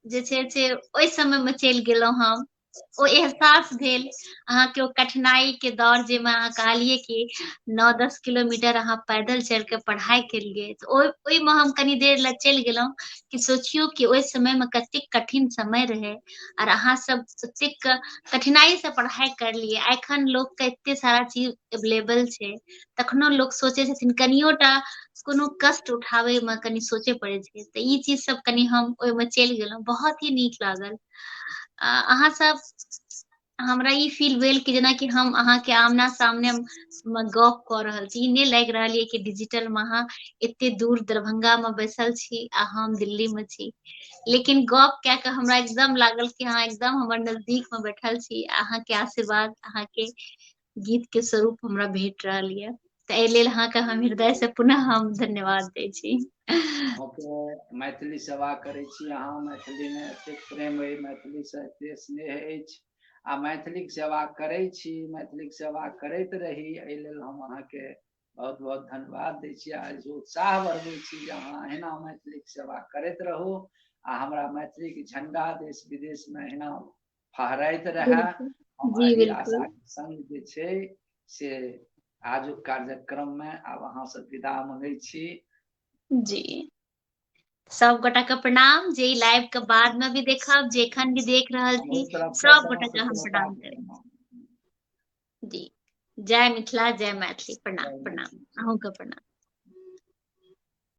जे छै से ओहि समय में चलि गेलहुँ हम, ओ एहसास भेल अहाँ के ओ कठिनाई के दौर जे में अहाँ कहलिए कि 9-10 किलोमीटर अहाँ पैदल चल के पढ़ाई केलिए, तो ओहि में हम कनी देर ला चलि गेलहुँ कि सोचियो कि ओहि समय में कतेक कठिन समय रहे, और अहाँ सब कतेक कठिनाई से पढ़ाई करलिए। एखन लोग के एते सारा चीज अवेलेबल छै, तखनो लोग सोचे छथिन कनियोटा कोनो कष्ट उठावे में कनी सोचे पड़े छै, तो ई चीज सब कनी हम ओहि में चलि गेलहुँ, बहुत ही नीक लागल। अहाँ सब हमरा ई फील भेल कि जेना कि हम अहाँ के आमना सामने में गप क रहल छी। ई नहीं लागि रहल ये कि डिजिटल में अहाँ एते दूर दरभंगा में बैसल छी आ हम दिल्ली में छी, लेकिन गप कए के हमरा एकदम लागल कि अहाँ एकदम हमर नजदीक में बैठल छी। अहाँ के आशीर्वाद, अहाँ के गीत के स्वरूप हमरा भेट रहल ये, तऽ एहि लेल अहाँ के हम हृदय से पुनः हम धन्यवाद दै छी।
अहाँके मैथिली सेवा करै छी, अहाँ मैथिली में एतेक प्रेम अइ, मैथिली से एतेक स्नेह अछि आ मैथिलीक सेवा करै छी, मैथिलीक सेवा करैत रही। एहि लेल हम अहाँके बहुत बहुत धन्यवाद दै छी आ उत्साह बढ़बै छी जे अहाँ अहिना मैथिलीक सेवा करैत रहू आ हमरा मैथिलीक झंडा देश विदेश में अहिना फहराइत रहे। हम
जी
एही
बिल्कुल
आशा के संग जे छै से आजुक कार्यक्रम में आब अहाँ से विदा मंगै छी।
जी, सब गोटा के प्रणाम, जे लाइव के बाद में भी देखब, जे एखन भी देख रहल
हम
छी,
ओहि तरफ से
सब गोटा
समस्त
के हम
श्रोता
प्रणाम
के
करै छी।
प्रणाम।
जी, जय मिथिला, जय मैथिली, प्रणाम
जय
प्रणाम,
मैथिली।
अहूँ के प्रणाम।